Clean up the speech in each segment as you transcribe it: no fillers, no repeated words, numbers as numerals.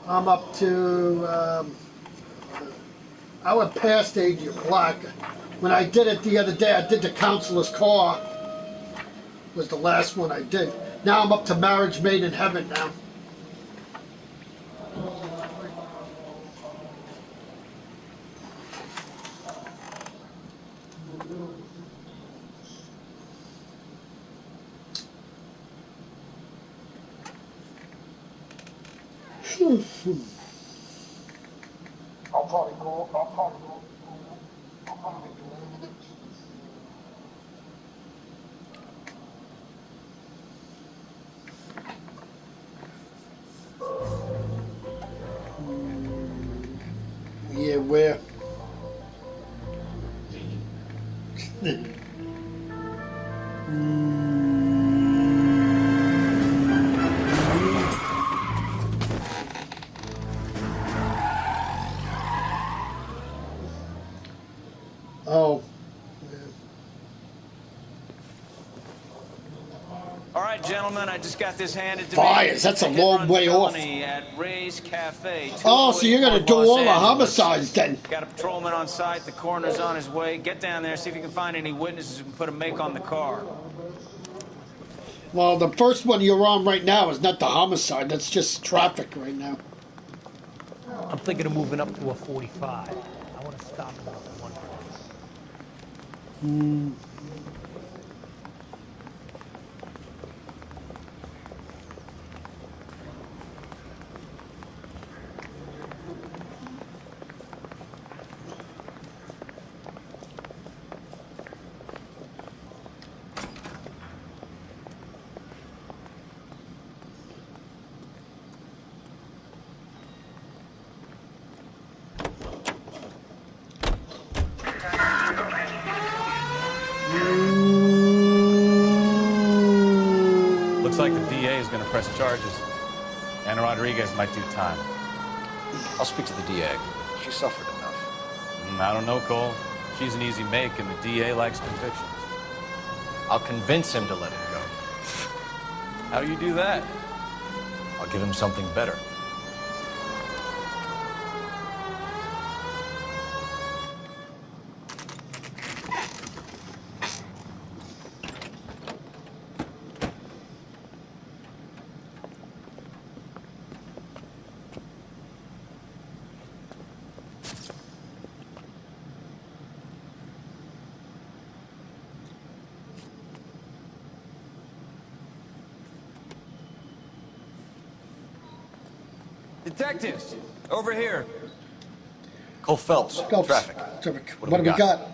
I'm up to, I went past age of black. When I did it the other day, I did the counselor's car. Was the last one I did. Now I'm up to marriage made in heaven now. Yeah, where? Oh. All right, gentlemen, I just got this handed to Fires, me. that's a long way off. At Ray's Cafe. Oh, so you're gonna do all the homicides then? Got a patrolman on site. The coroner's on his way. Get down there, see if you can find any witnesses who can put a make on the car. Well, the first one you're on right now is not the homicide. That's just traffic right now. I'm thinking of moving up to a 45. I want to stop about one place. Looks like the DA is going to press charges. Anna Rodriguez might do time. I'll speak to the DA. She suffered enough. I don't know, Cole. She's an easy make, and the DA likes convictions. I'll convince him to let it go. How do you do that? I'll give him something better. Detectives, over here. Cole Phelps, traffic. What do we got?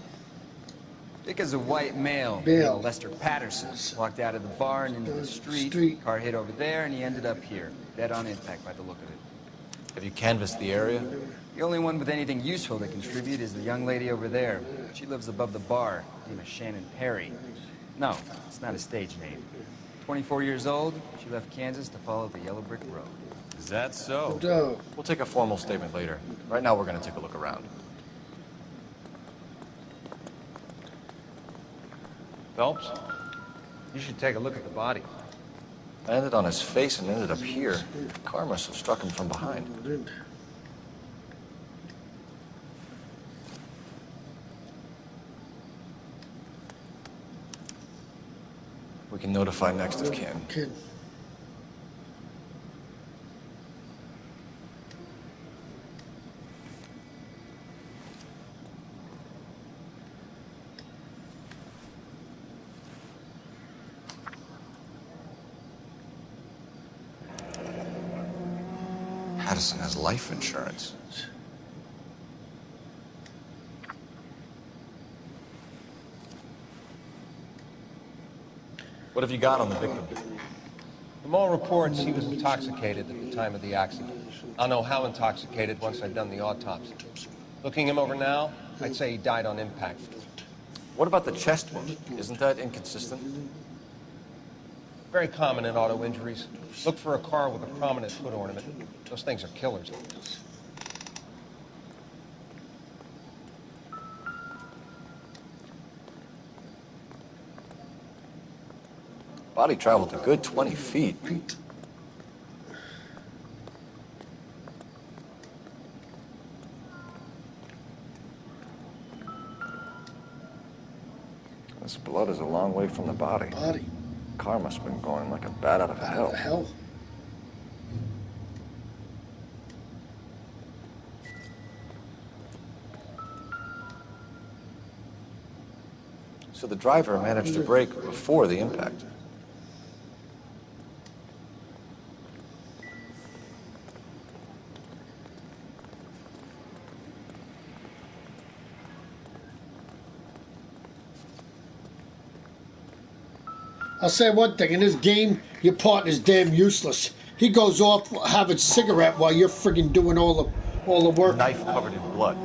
Dick is a white male. Male. Lester Patterson walked out of the bar and into the street. Car hit over there, and he ended up here, dead on impact by the look of it. Have you canvassed the area? The only one with anything useful to contribute is the young lady over there. She lives above the bar. Name is Shannon Perry. No, it's not a stage name. 24 years old. She left Kansas to follow the yellow brick road. Is that so? We'll take a formal statement later. Right now, we're going to take a look around. Phelps, you should take a look at the body. Landed on his face and ended up here. The car must have struck him from behind. We can notify next of kin. Patterson has life insurance. What have you got on the victim? From all reports, he was intoxicated at the time of the accident. I'll know how intoxicated once I've done the autopsy. Looking him over now, I'd say he died on impact. What about the chest wound? Isn't that inconsistent? Very common in auto injuries. Look for a car with a prominent foot ornament. Those things are killers. Body traveled a good 20 feet. This blood is a long way from the body. Car must have been going like a bat out of hell. So the driver managed to brake before the impact. I'll say one thing, in this game, your partner's damn useless. He goes off having a cigarette while you're friggin' doing all the work. Knife covered in blood.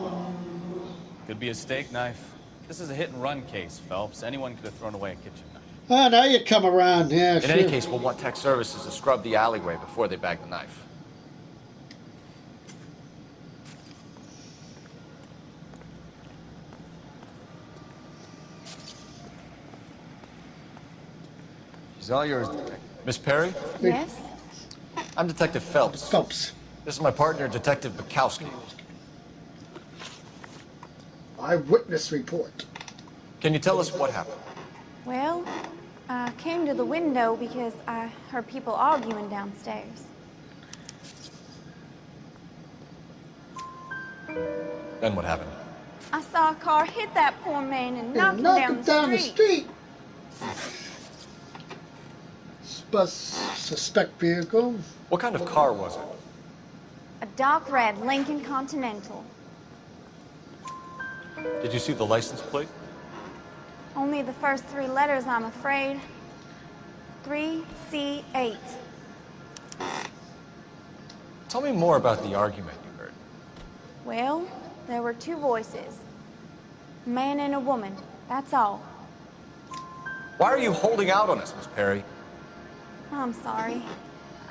Could be a steak knife. This is a hit-and-run case, Phelps. Anyone could have thrown away a kitchen knife. Ah, now you come around, yeah, In any case, we'll want tech services to scrub the alleyway before they bag the knife. She's all yours, Detective. Miss Perry? Yes? I'm Detective Phelps. This is my partner, Detective Bukowski. Eyewitness report. Can you tell us what happened? Well, I came to the window because I heard people arguing downstairs. Then what happened? I saw a car hit that poor man and knock him down the street. Suspect vehicle. What kind of car was it? A dark red Lincoln Continental. Did you see the license plate? Only the first 3 letters, I'm afraid. 3C8. Tell me more about the argument you heard. Well, there were 2 voices. A man and a woman, that's all. Why are you holding out on us, Miss Perry? I'm sorry.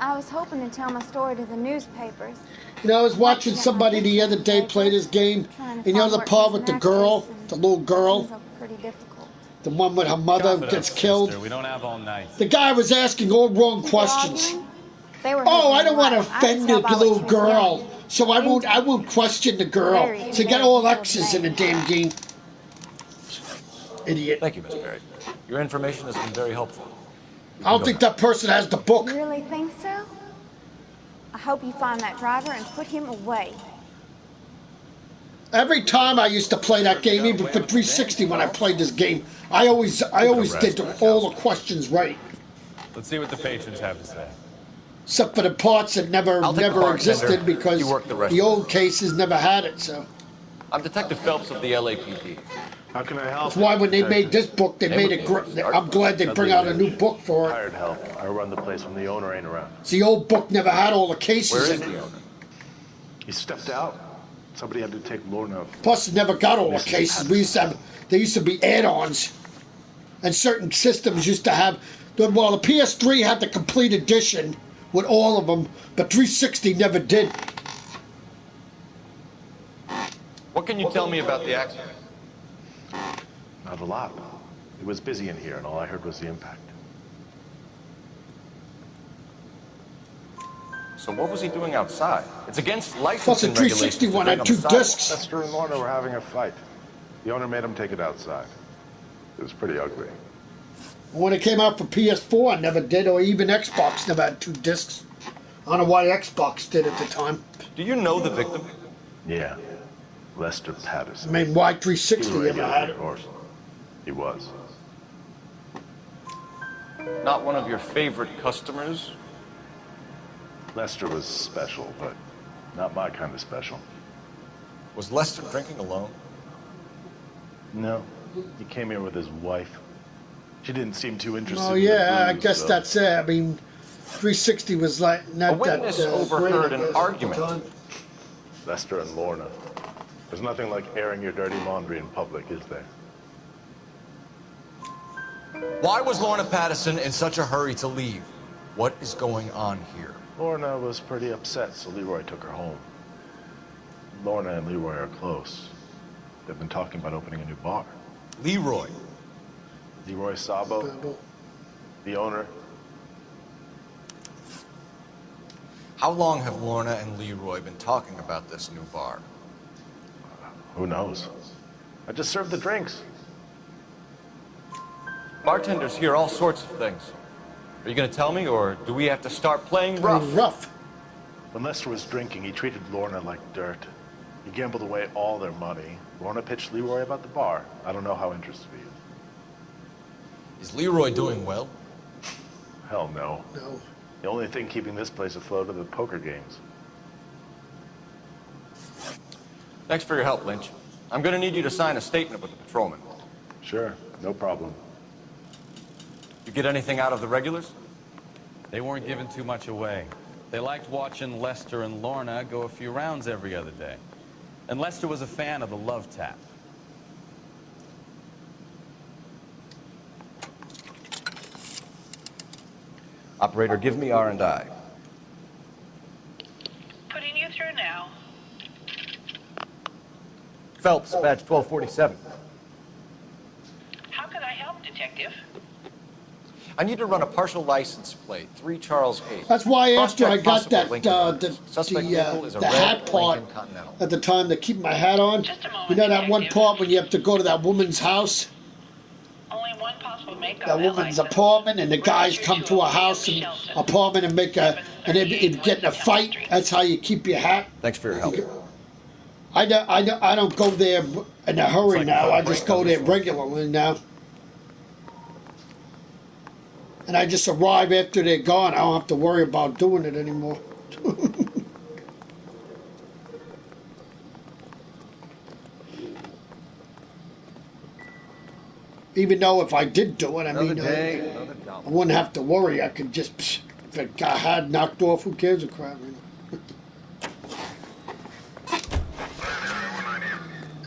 I was hoping to tell my story to the newspapers. You know, I was watching somebody the other day play this game, and you know the part with the girl, the little girl, Pretty difficult. the one with her mother gets killed. We don't have all night. The guy was asking all wrong questions. They were Oh, I don't want to I could offend tell the by what little she was girl, yelling. so I won't question the girl. Very So you got all embarrassing X's in the damn game. Idiot. Thank you, Miss Perry. Your information has been very helpful. I don't think that person has the book. You really think so? I hope you find that driver and put him away. Every time I used to play that game, even for 360 when I played this game, I always did all the questions right. Let's see what the patrons have to say. Except for the parts that never existed because You work the rest the of it. old cases never had it. So I'm Detective Phelps of the LAPD. How can I help? that's why when they made this book, they made it. I'm glad they bring out a new book for it. Hired help. I run the place when the owner ain't around. The old book never had all the cases Where is in it. the owner? He stepped out. Somebody had to take Lorna. Plus, it never got all the cases. There used to be add-ons, and certain systems used to have. Well, the PS3 had the complete edition with all of them, but 360 never did. What can you tell me about the accident? Not a lot. It was busy in here, and all I heard was the impact. So what was he doing outside? It's against Plus, licensing the 360 regulations to one drink had on 2 the discs. sidewalk. Lester and Lorna were having a fight. The owner made him take it outside. It was pretty ugly. When it came out for PS4, I never did, or even Xbox never had 2 discs. I don't know why Xbox did at the time. Do you know the victim? Yeah. Lester I Patterson. mean, why 360 He was a ever regular, had of it? course. He was. Not one of your favorite customers? Lester was special, but not my kind of special. Was Lester drinking alone? No. He came here with his wife. She didn't seem too interested Oh in yeah, the I booze, guess so- that's it. I mean, 360 was like not A witness that overheard great, I an guess, at the argument. time. Lester and Lorna. There's nothing like airing your dirty laundry in public, is there? Why was Lorna Patterson in such a hurry to leave? What is going on here? Lorna was pretty upset, so Leroy took her home. Lorna and Leroy are close. They've been talking about opening a new bar. Leroy. Leroy Sabo, the owner. How long have Lorna and Leroy been talking about this new bar? Who knows? I just served the drinks. Bartenders hear all sorts of things. Are you going to tell me, or do we have to start playing rough? Rough. When Lester was drinking, he treated Lorna like dirt. He gambled away all their money. Lorna pitched Leroy about the bar. I don't know how interested he is. Is Leroy doing well? Hell no. No. The only thing keeping this place afloat are the poker games. Thanks for your help, Lynch. I'm going to need you to sign a statement with the patrolman. Sure, no problem. You get anything out of the regulars? They weren't giving too much away. They liked watching Lester and Lorna go a few rounds every other day. And Lester was a fan of the love tap. Operator, give me R&I. Putting you through now. Phelps, badge 1247. How can I help, Detective? I need to run a partial license plate, 3 Charles H. That's why after I Cross-check got possible that Lincoln owners. Suspect vehicle is a the red hat part Lincoln Continental. at the time to keep my hat on. Just a moment, You know that one Detective. part when you have to go to that woman's house, Only one possible make that woman's apartment, and the guys come to a house and apartment and make a and if get in a fight. That's how you keep your hat. Thanks for your help. I don't go there in a hurry like now. a I just break go on there this one. regularly now. And I just arrive after they're gone. I don't have to worry about doing it anymore. Even though if I did do it, I Another mean, day, another I dollar. wouldn't have to worry. I could just, if it got had knocked off, who cares a crap? You know?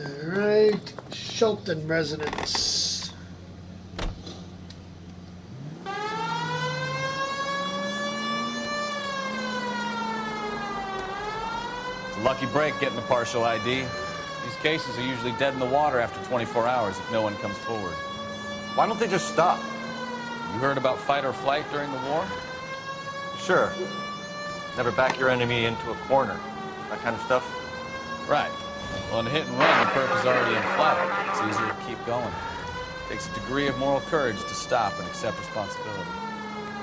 All right, Shelton residence. It's a lucky break getting a partial ID. These cases are usually dead in the water after 24 hours if no one comes forward. Why don't they just stop? You heard about fight or flight during the war? Sure. Never back your enemy into a corner. That kind of stuff. Right. Well, in a hit and run, the perp is already in flight. It's easier to keep going. It takes a degree of moral courage to stop and accept responsibility.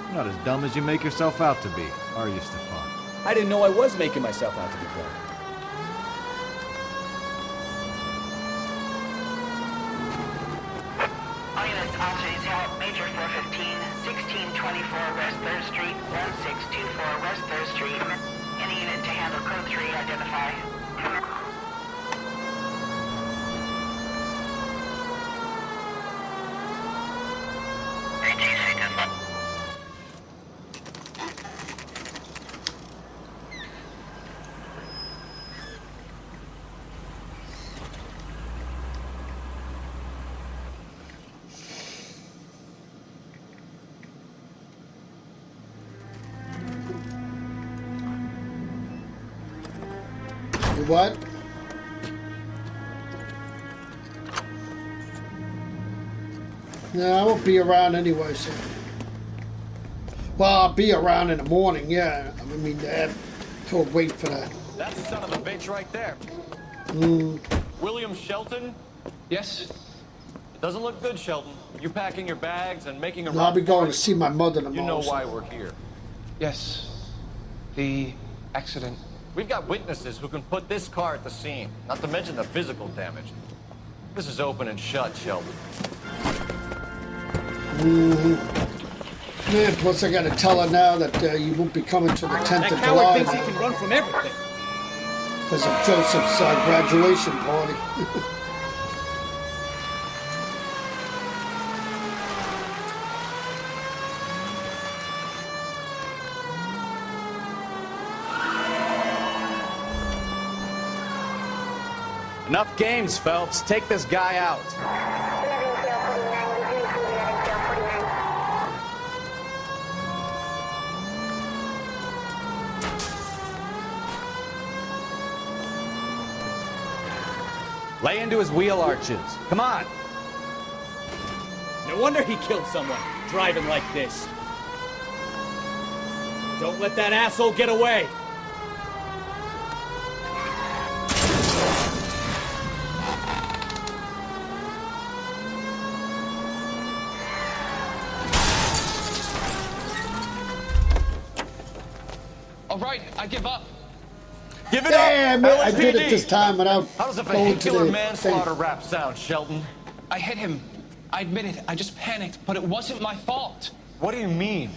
You're not as dumb as you make yourself out to be, are you, Stefan? I didn't know I was making myself out to be dumb. All units, officers help. Major 415, 1624 West 3rd Street, 1624 West 3rd Street. Any unit to handle code 3, identify. What? No, I won't be around anyway, so. Well, I'll be around in the morning, yeah. I mean, to wait for that. That's the son of a bitch right there. William Shelton? Yes? It doesn't look good, Shelton. You packing your bags and making a No, I'll be run going for to it? see my mother tomorrow. You know so- why we're here. Yes. The accident. We've got witnesses who can put this car at the scene, not to mention the physical damage. This is open and shut, Shelton. Man, plus I got to tell her now that you won't be coming to the 10th That of coward July thinks he can run from everything. because of Joseph's graduation party. Enough games, Phelps. Take this guy out. Lay into his wheel arches. Come on. No wonder he killed someone, driving like this. Don't let that asshole get away. All right, I give up. Give it Damn up! it, I did it this time without How does a going to vehicular the manslaughter thing. rap sound, Shelton? I hit him. I admit it. I just panicked, but it wasn't my fault. What do you mean?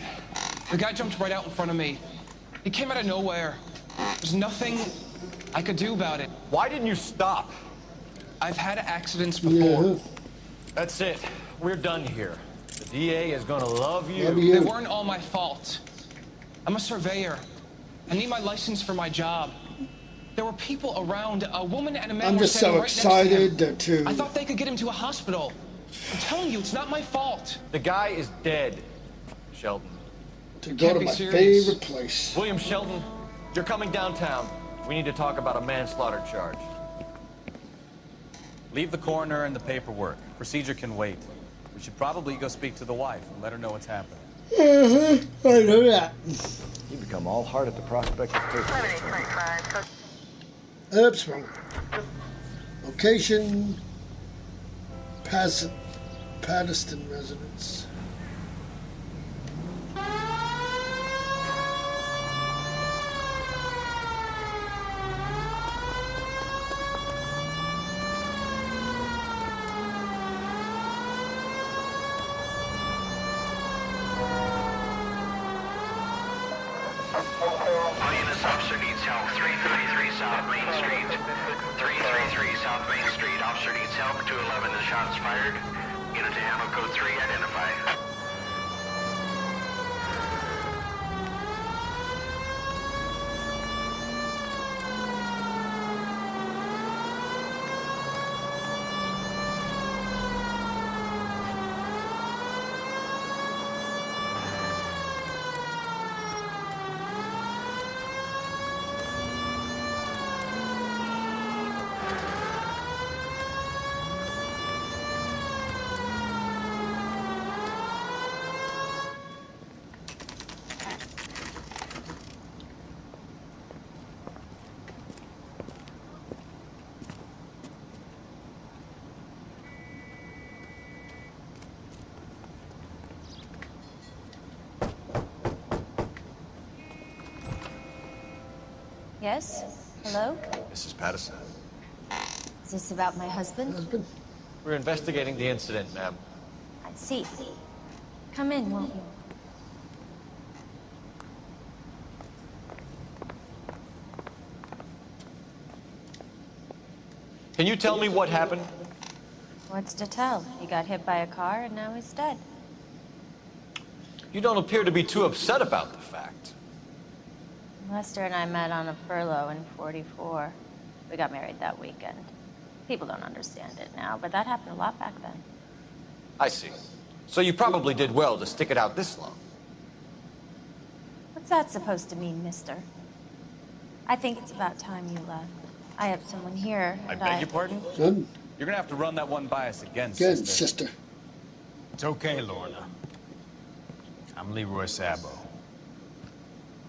The guy jumped right out in front of me. He came out of nowhere. There's nothing I could do about it. Why didn't you stop? I've had accidents before. Yeah. That's it. We're done here. The DA is gonna love you. Love you. They weren't all my fault. I'm a surveyor. I need my license for my job. There were people around. A woman and a man I'm were just standing so right next to him. excited to I thought they could get him to a hospital. I'm telling you, it's not my fault. The guy is dead, Shelton. go Can't to be my serious. favorite place. William Shelton, you're coming downtown. We need to talk about a manslaughter charge. Leave the coroner and the paperwork. Procedure can wait. We should probably go speak to the wife and let her know what's happening. I know that. You become all heart at the prospect of taking. Oops, wrong. Location, Patterson residence. Lioness officer needs help. 333 South Main Street. 333 South Main Street. Officer needs help. 211. The shots fired. Unit to handle code 3. Identify. Yes? Hello? Mrs. Patterson. Is this about my husband? We're investigating the incident, ma'am. I see. Come in, won't you? Can you tell me what happened? What's to tell? He got hit by a car and now he's dead. You don't appear to be too upset about the fact. Lester and I met on a furlough in '44. We got married that weekend. People don't understand it now, but that happened a lot back then. I see. So you probably did well to stick it out this long. What's that supposed to mean, mister? I think it's about time you left. I have someone here. I beg your pardon? Son? You're gonna have to run that one by us again, Good, sister. sister. It's okay, Lorna. I'm Leroy Sabo.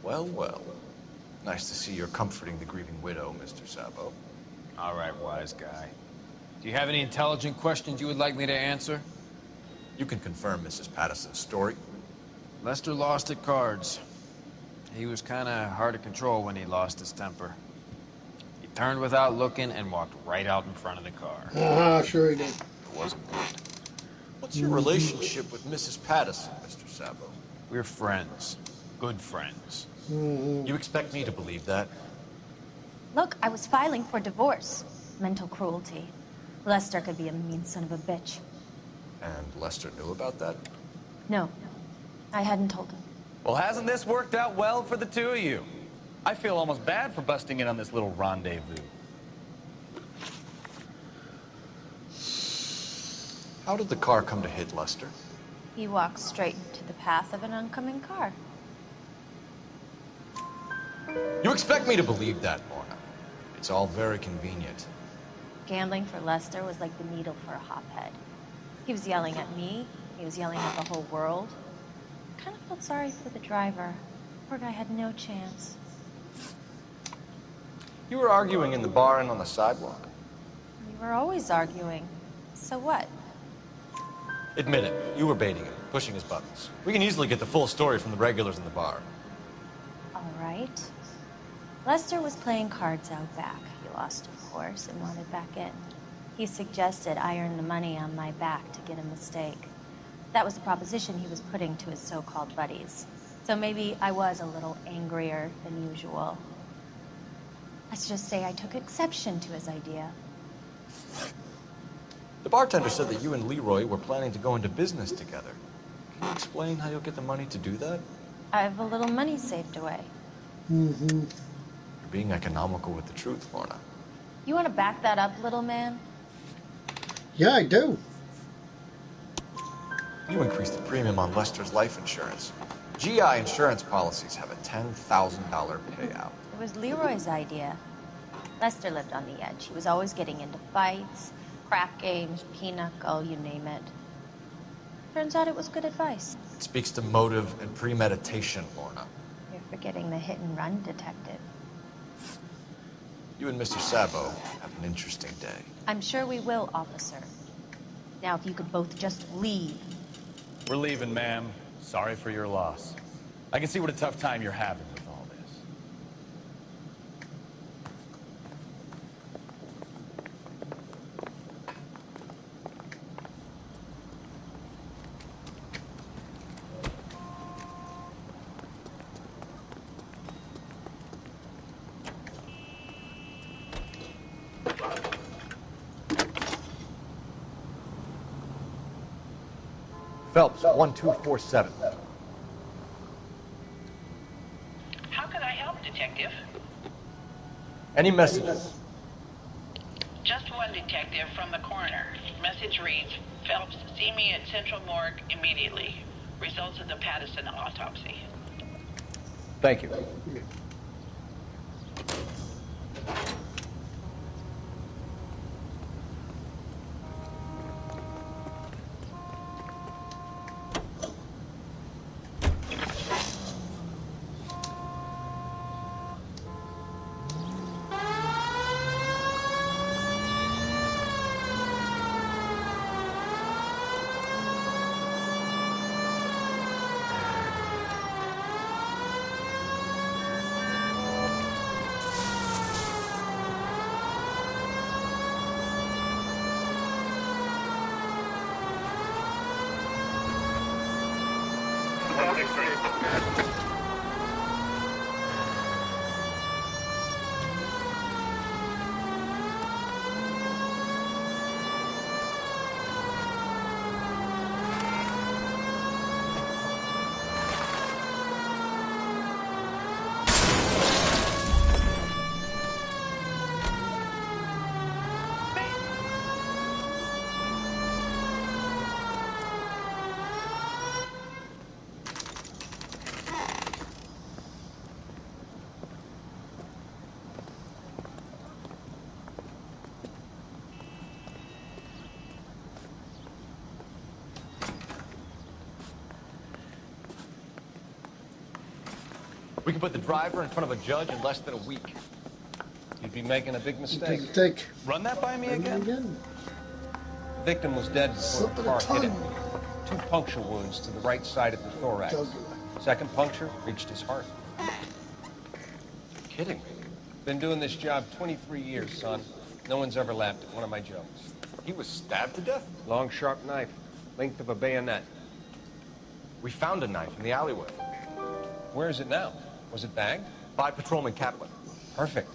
Well, well. Nice to see you're comforting the grieving widow, Mr. Sabo. All right, wise guy. Do you have any intelligent questions you would like me to answer? You can confirm Mrs. Patterson's story. Lester lost at cards. He was kind of hard to control when he lost his temper. He turned without looking and walked right out in front of the car. Sure he did. It wasn't good. What's your relationship with Mrs. Patterson, Mr. Sabo? We're friends. Good friends. You expect me to believe that? Look, I was filing for divorce. Mental cruelty. Lester could be a mean son of a bitch. And Lester knew about that? No, I hadn't told him. Well, hasn't this worked out well for the two of you? I feel almost bad for busting in on this little rendezvous. How did the car come to hit Lester? He walked straight into the path of an oncoming car. You expect me to believe that, Lorna? It's all very convenient. Gambling for Lester was like the needle for a hophead. He was yelling at me. He was yelling at the whole world. I kind of felt sorry for the driver. Poor guy had no chance. You were arguing in the bar and on the sidewalk. We were always arguing. So what? Admit it, you were baiting him, pushing his buttons. We can easily get the full story from the regulars in the bar. All right. Lester was playing cards out back. He lost, of course, and wanted back in. He suggested I earn the money on my back to get a mistake. That was the proposition he was putting to his so-called buddies. So maybe I was a little angrier than usual. Let's just say I took exception to his idea. The bartender said that you and Leroy were planning to go into business together. Can you explain how you'll get the money to do that? I have a little money saved away. Mm-hmm. You're being economical with the truth, Lorna. You want to back that up, little man? Yeah, I do. You increased the premium on Lester's life insurance. GI insurance policies have a $10,000 payout. It was Leroy's idea. Lester lived on the edge. He was always getting into fights, crack games, pinochle, you name it. Turns out it was good advice. It speaks to motive and premeditation, Lorna. You're forgetting the hit-and-run detective. You and Mr. Sabo have an interesting day. I'm sure we will, officer. Now, if you could both just leave. We're leaving, ma'am. Sorry for your loss. I can see what a tough time you're having with all this. Phelps, 1247. How can I help, Detective? Any messages? Just one detective from the coroner. Message reads, Phelps, see me at Central Morgue immediately. Results of the Patterson autopsy. Thank you. We can put the driver in front of a judge in less than a week. You'd be making a big mistake. Take. Run that by me again? The victim was dead before Slip the of car the hit him. tongue. 2 puncture wounds to the right side of the thorax. Second puncture reached his heart. Kidding me. Been doing this job 23 years, son. No one's ever laughed at one of my jokes. He was stabbed to death? Long, sharp knife, length of a bayonet. We found a knife in the alleyway. Where is it now? Was it bagged? By Patrolman Kaplan. Perfect.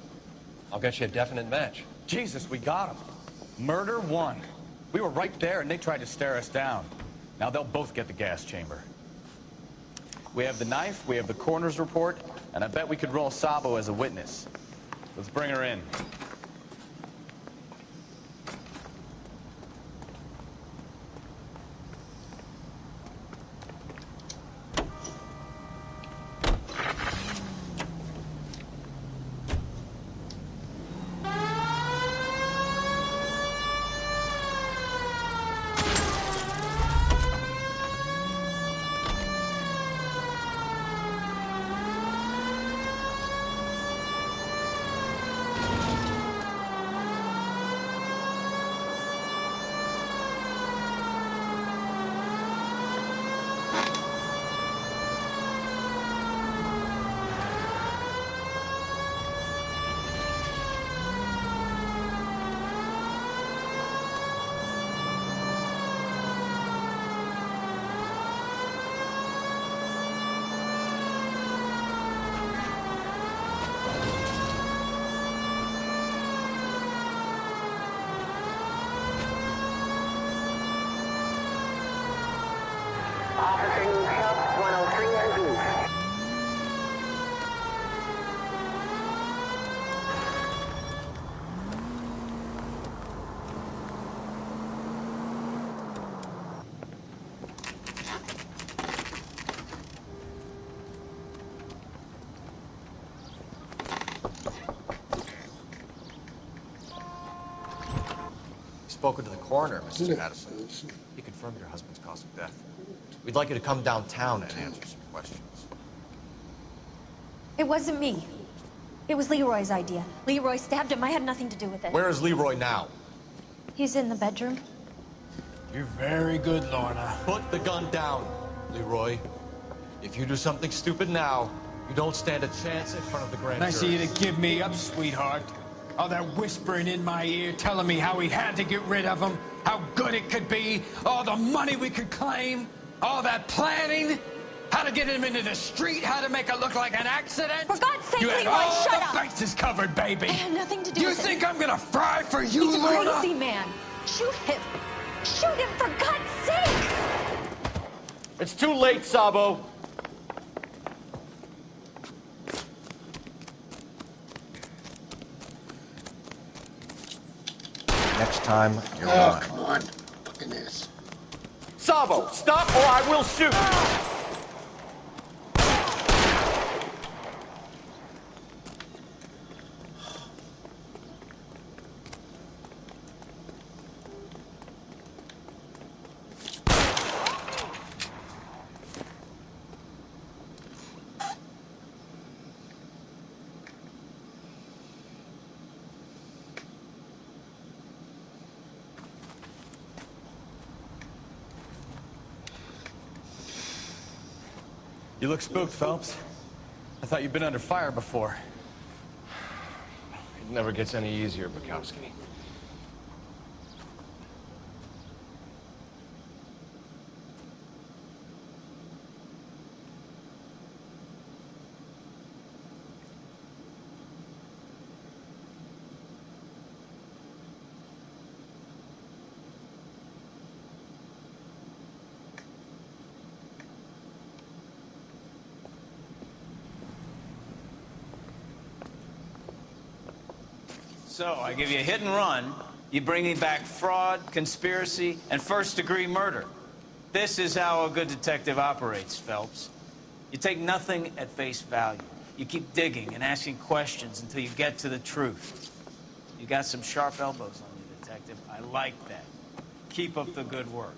I'll get you a definite match. Jesus, we got him. Murder 1. We were right there and they tried to stare us down. Now they'll both get the gas chamber. We have the knife, we have the coroner's report, and I bet we could roll Sabo as a witness. Let's bring her in. spoken to the coroner, Mrs. Patterson. He confirmed your husband's cause of death. We'd like you to come downtown and answer some questions. It wasn't me. It was Leroy's idea. Leroy stabbed him. I had nothing to do with it. Where is Leroy now? He's in the bedroom. You're very good, Lorna. Put the gun down, Leroy. If you do something stupid now, you don't stand a chance in front of the grand jury. Nice of you to give me up, sweetheart. All that whispering in my ear telling me how we had to get rid of him, how good it could be, all the money we could claim, all that planning, how to get him into the street, how to make it look like an accident. For God's sake, you had Leroy, all shut the up. bases covered, baby. I had nothing to do You with it. think I'm gonna fry for you, He's a Lorna? crazy man. Shoot him. Shoot him, for God's sake. It's too late, Sabo. Next time, you're on. Come on. Look at this. Sabo, stop or I will shoot! You look spooked, Phelps. I thought you'd been under fire before. It never gets any easier, Bukowski. So, I give you a hit and run, you bring me back fraud, conspiracy, and first-degree murder. This is how a good detective operates, Phelps. You take nothing at face value. You keep digging and asking questions until you get to the truth. You got some sharp elbows on you, detective. I like that. Keep up the good work.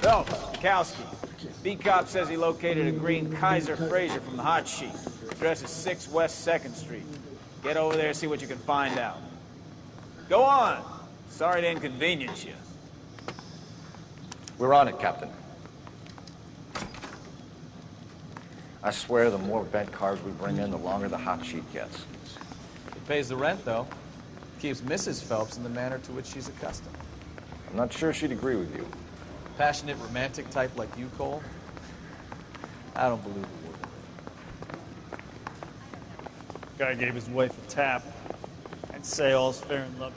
Phelps, Bukowski. B-Cop says he located a green Kaiser Fraser from the hot sheet. Address is 6 West 2nd Street. Get over there and see what you can find out. Go on. Sorry to inconvenience you. We're on it, Captain. I swear the more bent cars we bring in, the longer the hot sheet gets. It pays the rent, though. Keeps Mrs. Phelps in the manner to which she's accustomed. I'm not sure she'd agree with you. Passionate, romantic type like you, Cole? I don't believe a word. Guy gave his wife a tap. I'd say all's fair in love.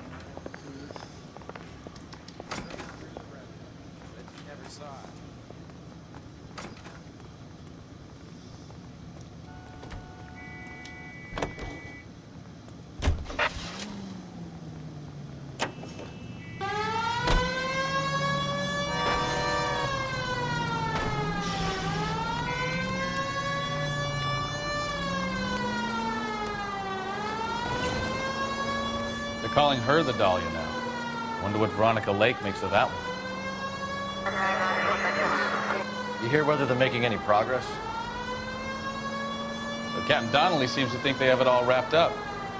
They're calling her the Dahlia now. Wonder what Veronica Lake makes of that one. You hear whether they're making any progress? But Captain Donnelly seems to think they have it all wrapped up.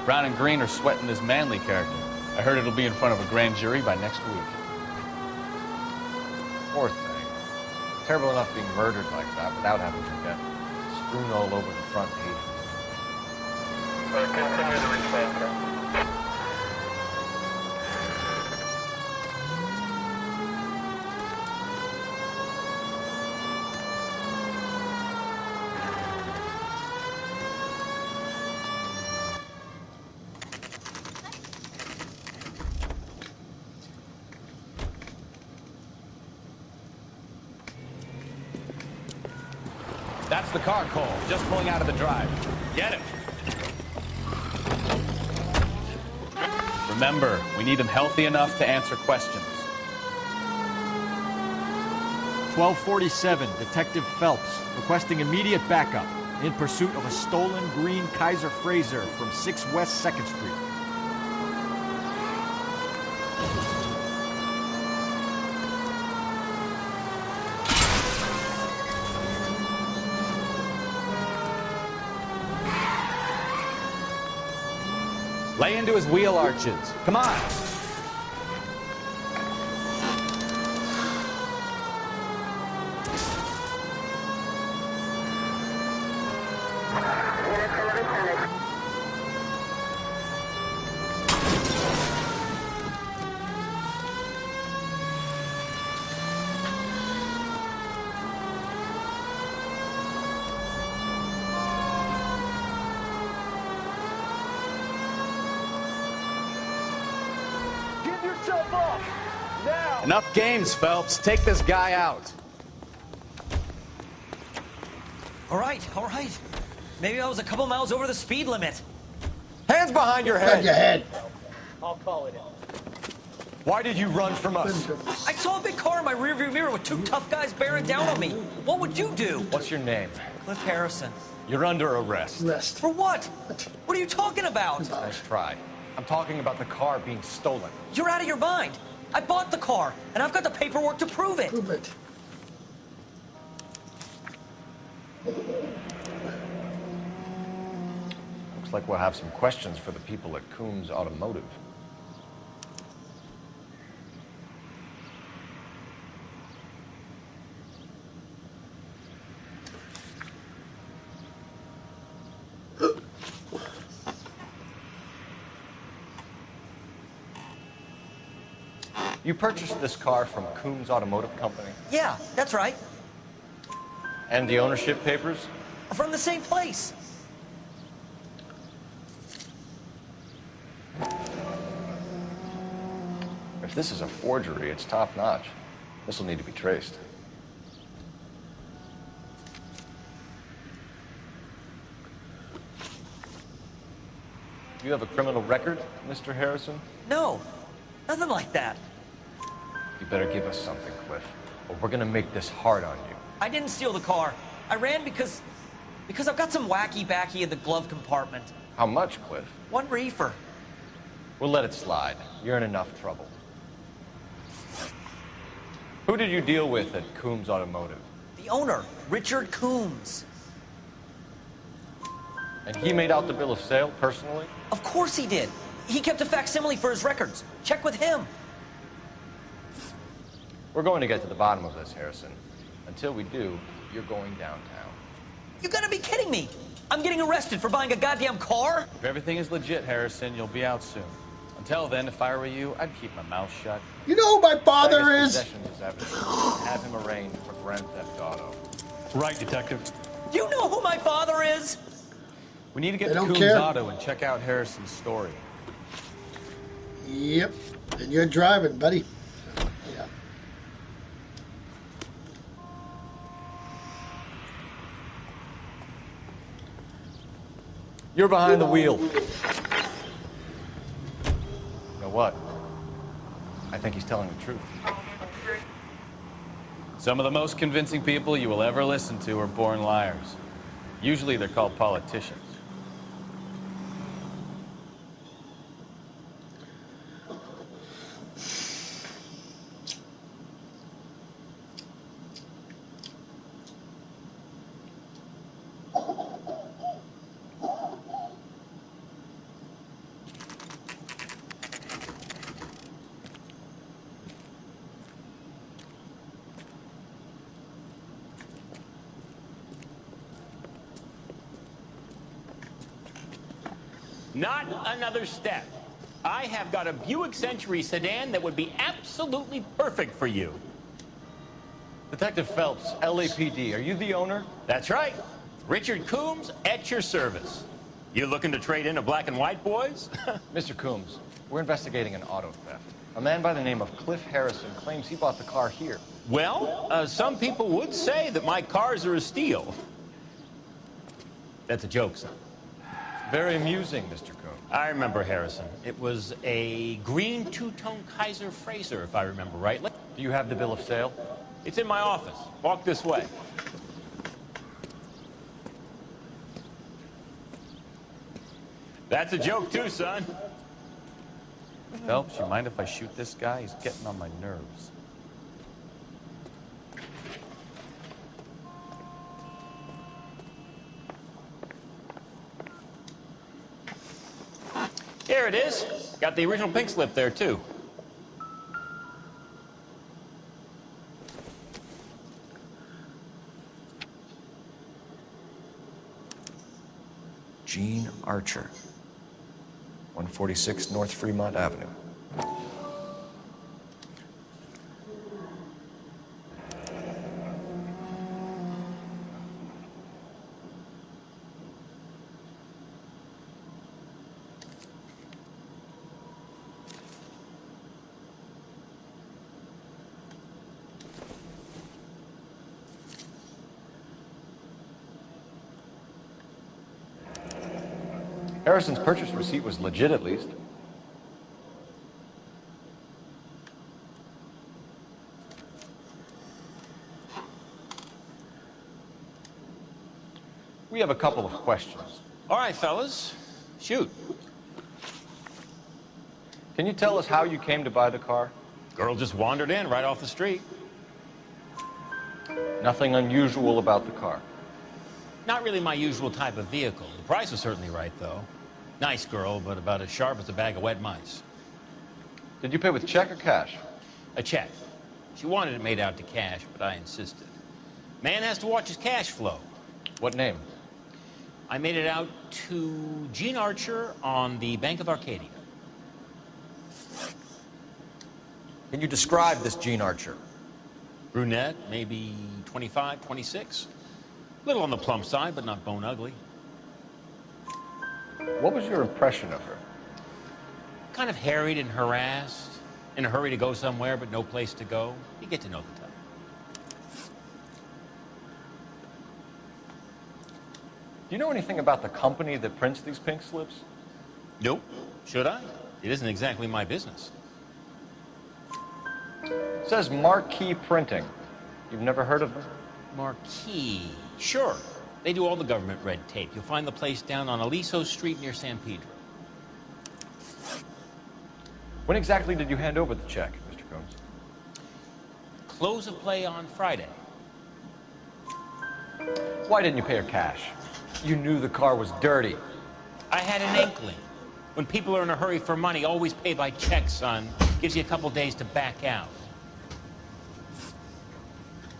Brown and Green are sweating this Manley character. I heard it'll be in front of a grand jury by next week. Poor thing. Terrible enough being murdered like that without having to get strewn all over the front pages. Continue to respond, Captain. That's the car, Cole. Just pulling out of the drive. Get him. Remember, we need him healthy enough to answer questions. 1247, Detective Phelps, requesting immediate backup in pursuit of a stolen green Kaiser Frazer from 6 West 2nd Street. Lay into his wheel arches. Come on. Enough games, Phelps. Take this guy out. All right. Maybe I was a couple miles over the speed limit. Hands behind your head. Your head. I'll call it in. Why did you run from us? I saw a big car in my rearview mirror with 2 tough guys bearing down on me. What would you do? What's your name? Cliff Harrison. You're under arrest. For what? What are you talking about? Nice try. I'm talking about the car being stolen. You're out of your mind. I bought the car, and I've got the paperwork to prove it. Prove it. Looks like we'll have some questions for the people at Coombs Automotive. You purchased this car from Coombs Automotive Company? Yeah, that's right. And the ownership papers? From the same place. If this is a forgery, it's top-notch. This will need to be traced. You have a criminal record, Mr. Harrison? No, nothing like that. You better give us something, Cliff, or we're gonna make this hard on you. I didn't steal the car. I ran because I've got some wacky-backy in the glove compartment. How much, Cliff? 1 reefer. We'll let it slide. You're in enough trouble. Who did you deal with at Coombs Automotive? The owner, Richard Coombs. And he made out the bill of sale personally? Of course he did. He kept a facsimile for his records. Check with him. We're going to get to the bottom of this, Harrison. Until we do, you're going downtown. You gotta be kidding me. I'm getting arrested for buying a goddamn car? If everything is legit, Harrison, you'll be out soon. Until then, if I were you, I'd keep my mouth shut. You know who my father is? Possessions is evidence. Have him arraigned for grand theft auto. Right, Detective. You know who my father is? We need to get to Coombs Auto and check out Harrison's story. Yep. And you're driving, buddy. Yeah. You're behind the wheel. You know what? I think he's telling the truth. Some of the most convincing people you will ever listen to are born liars. Usually they're called politicians. Not another step. I have got a Buick Century sedan that would be absolutely perfect for you. Detective Phelps, LAPD, are you the owner? That's right. Richard Coombs at your service. You looking to trade in a black and white, boys? Mr. Coombs, we're investigating an auto theft. A man by the name of Cliff Harrison claims he bought the car here. Well, some people would say that my cars are a steal. That's a joke, son. Very amusing, Mr. Combs. I remember, Harrison. It was a green two-tone Kaiser Fraser, if I remember right. Do you have the bill of sale? It's in my office. Walk this way. That's a joke, too, son. Phelps, you mind if I shoot this guy? He's getting on my nerves. Here it is. Got the original pink slip there, too. Gene Archer, 146 North Fremont Avenue. Harrison's purchase receipt was legit, at least. We have a couple of questions. All right, fellas. Shoot. Can you tell us how you came to buy the car? Girl just wandered in right off the street. Nothing unusual about the car. Not really my usual type of vehicle. The price was certainly right, though. Nice girl, but about as sharp as a bag of wet mice. Did you pay with check or cash? A check. She wanted it made out to cash, but I insisted. Man has to watch his cash flow. What name? I made it out to Gene Archer on the Bank of Arcadia. Can you describe this Gene Archer? Brunette, maybe 25, 26. Little on the plump side, but not bone ugly. What was your impression of her? Kind of harried and harassed, in a hurry to go somewhere, but no place to go. You get to know the type. Do you know anything about the company that prints these pink slips? Nope. Should I? It isn't exactly my business. It says Marquee Printing. You've never heard of them? Marquee. Sure. They do all the government red tape. You'll find the place down on Aliso Street near San Pedro. When exactly did you hand over the check, Mr. Combs? Close of play on Friday. Why didn't you pay her cash? You knew the car was dirty. I had an inkling. When people are in a hurry for money, always pay by check, son. Gives you a couple days to back out.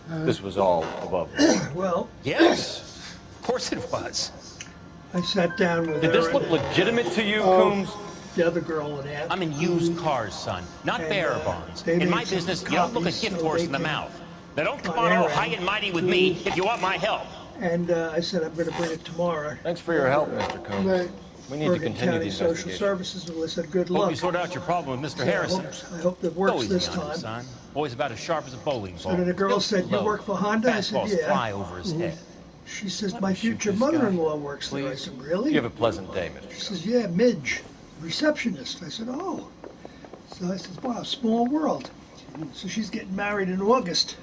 This was all above board. Well, yes. Of course it was. I sat down with Did her. this look legitimate to you, Combs? The other girl and Aunt. I'm in used cars, son, not And, bearer bonds. they In made my some business, you don't look a copies gift so horse they in the can- mouth. Now don't come on on all their high end and mighty with me if you want my help. And I said I'm going to bring it tomorrow. Thanks for your help, Mr. Combs. Right. We need to Bergen continue County the Social investigation. Services. Well, I said good Hope luck. you sort out your problem with Mr. So Harrison. I hope that works Go easy this on him, time. son. Boy's about as sharp as a bowling ball. So then the girl said, "You Low. work for Honda?" I said, Fastballs "Yeah." fly over his head. She says, Let "My me shoot future this guy, mother-in-law works there." I please. said, "Really?" You have a pleasant day, Mr. She Combs. says, "Yeah, Midge, receptionist." I said, "Oh." So I said, "Wow, small world." So she's getting married in August.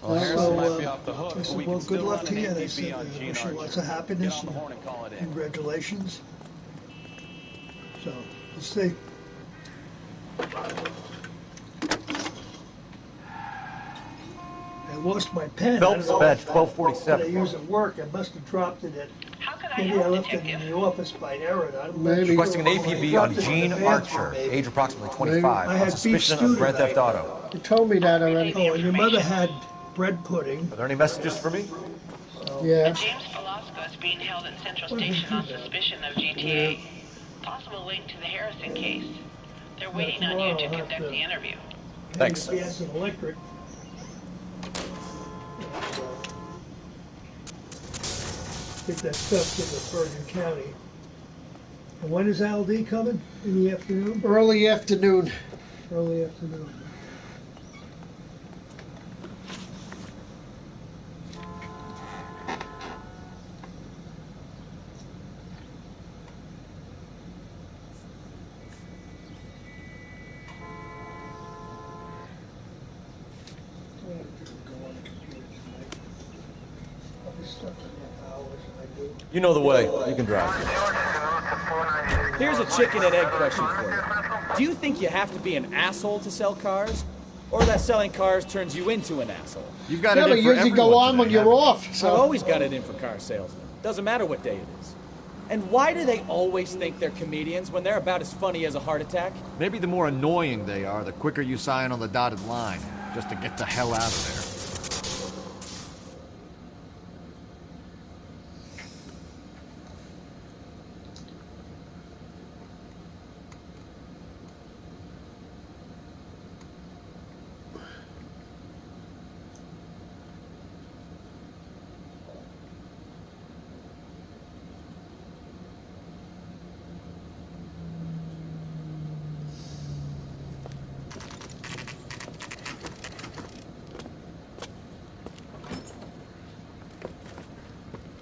Well, Harrison might be off the hook, I but said, we "Well, can good still luck run to an you." And I APB said, on "I Gene wish you Archer. lots of happiness Get on the and horn and call it in. congratulations." So, let's see. I lost my pen. Phelps, I don't know badge what 1247. I use at work. I must have dropped it at. Maybe I left it in the office by error. I'm not sure. Requesting an APB I on dropped it in Gene the bathroom, Archer, maybe. age approximately I 25, on had beef suspicion stew of grand tonight. theft auto. You told me that already. Oh, and your mother had bread pudding. Are there any messages for me? Yeah. James Velasco is being held at Central Station on suspicion of GTA. Possible link to the Harrison case. They're waiting on you to conduct the interview. Thanks. Gas and electric. Get that stuff to the Bergen County. And when is LD coming? In the afternoon? Early afternoon. Early afternoon. You know the way. You can drive. Here's a chicken and egg question for you. Do you think you have to be an asshole to sell cars? Or that selling cars turns you into an asshole? You've got Yeah, it but in for usually go on when you're off. So I've always got it in for car salesmen. Doesn't matter what day it is. And why do they always think they're comedians when they're about as funny as a heart attack? Maybe the more annoying they are, the quicker you sign on the dotted line, just to get the hell out of there.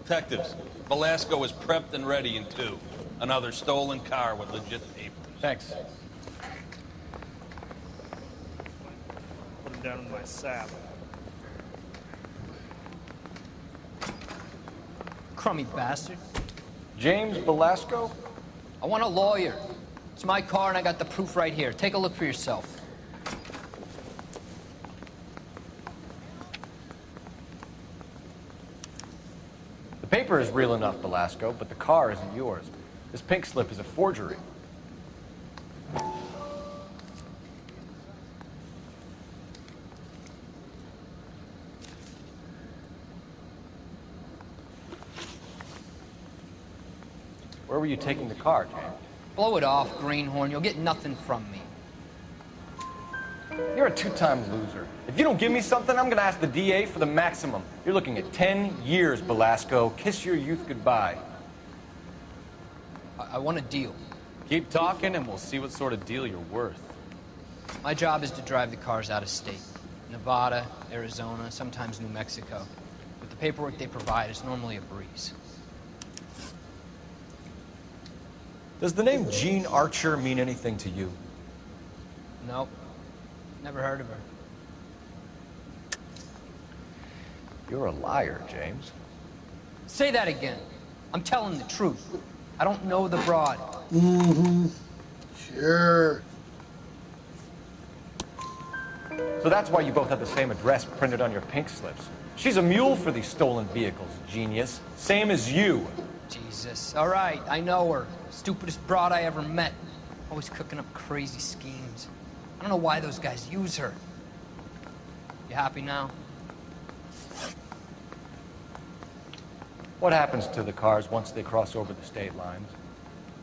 Detectives, Velasco is prepped and ready in 2. Another stolen car with legit papers. Thanks. Put him down in my sap. Crummy bastard. James Velasco? I want a lawyer. It's my car and I got the proof right here. Take a look for yourself. The paper is real enough, Velasco, but the car isn't yours. This pink slip is a forgery. Where were you taking the car, James? Blow it off, greenhorn. You'll get nothing from me. You're a two-time loser. If you don't give me something, I'm gonna ask the DA for the maximum. You're looking at 10 years, Velasco. Kiss your youth goodbye. I want a deal. Keep talking and we'll see what sort of deal you're worth. My job is to drive the cars out of state. Nevada, Arizona, sometimes New Mexico. With the paperwork they provide, it's normally a breeze. Does the name Jean Archer mean anything to you? Nope. Never heard of her. You're a liar, James. Say that again. I'm telling the truth. I don't know the broad. Mm-hmm. Sure. So that's why you both have the same address printed on your pink slips. She's a mule for these stolen vehicles, genius. Same as you. Jesus. All right, I know her. Stupidest broad I ever met. Always cooking up crazy schemes. I don't know why those guys use her. You happy now? What happens to the cars once they cross over the state lines?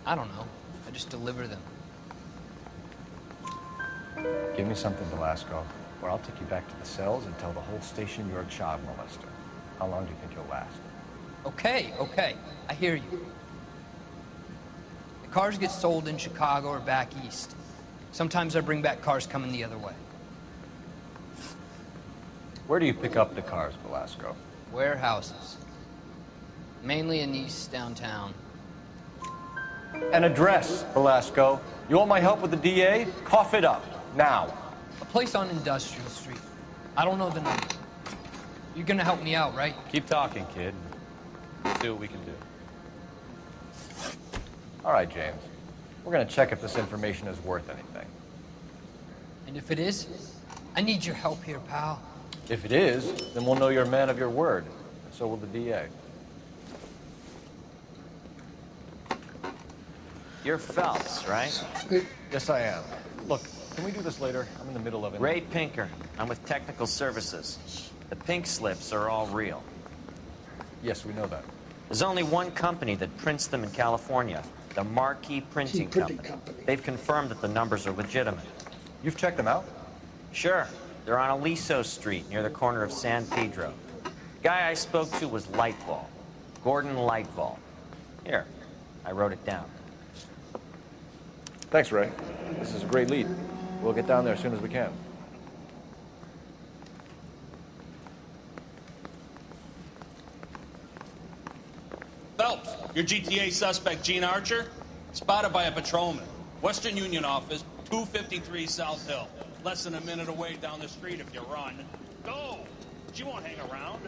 I don't know. I just deliver them. Give me something, Velasco, or I'll take you back to the cells and tell the whole station you're a child molester. How long do you think you'll last? Okay, okay. I hear you. The cars get sold in Chicago or back east. Sometimes I bring back cars coming the other way. Where do you pick up the cars, Velasco? Warehouses. Mainly in East downtown. An address, Velasco. You want my help with the DA? Cough it up, now. A place on Industrial Street. I don't know the number. You're gonna help me out, right? Keep talking, kid. Let's see what we can do. All right, James. We're gonna check if this information is worth anything. And if it is, I need your help here, pal. If it is, then we'll know you're a man of your word. And so will the DA. You're Phelps, right? Yes, I am. Look, can we do this later? I'm in the middle of it. Ray Pinker. I'm with Technical Services. The pink slips are all real. Yes, we know that. There's only one company that prints them in California, the Marquee Printing Company. They've confirmed that the numbers are legitimate. You've checked them out? Sure. They're on Aliso Street, near the corner of San Pedro. The guy I spoke to was Lightfall. Gordon Lightfall. Here, I wrote it down. Thanks, Ray. This is a great lead. We'll get down there as soon as we can. Phelps, your GTA suspect, Gene Archer, spotted by a patrolman. Western Union office, 253 South Hill. Less than a minute away down the street if you run. go. She won't hang around.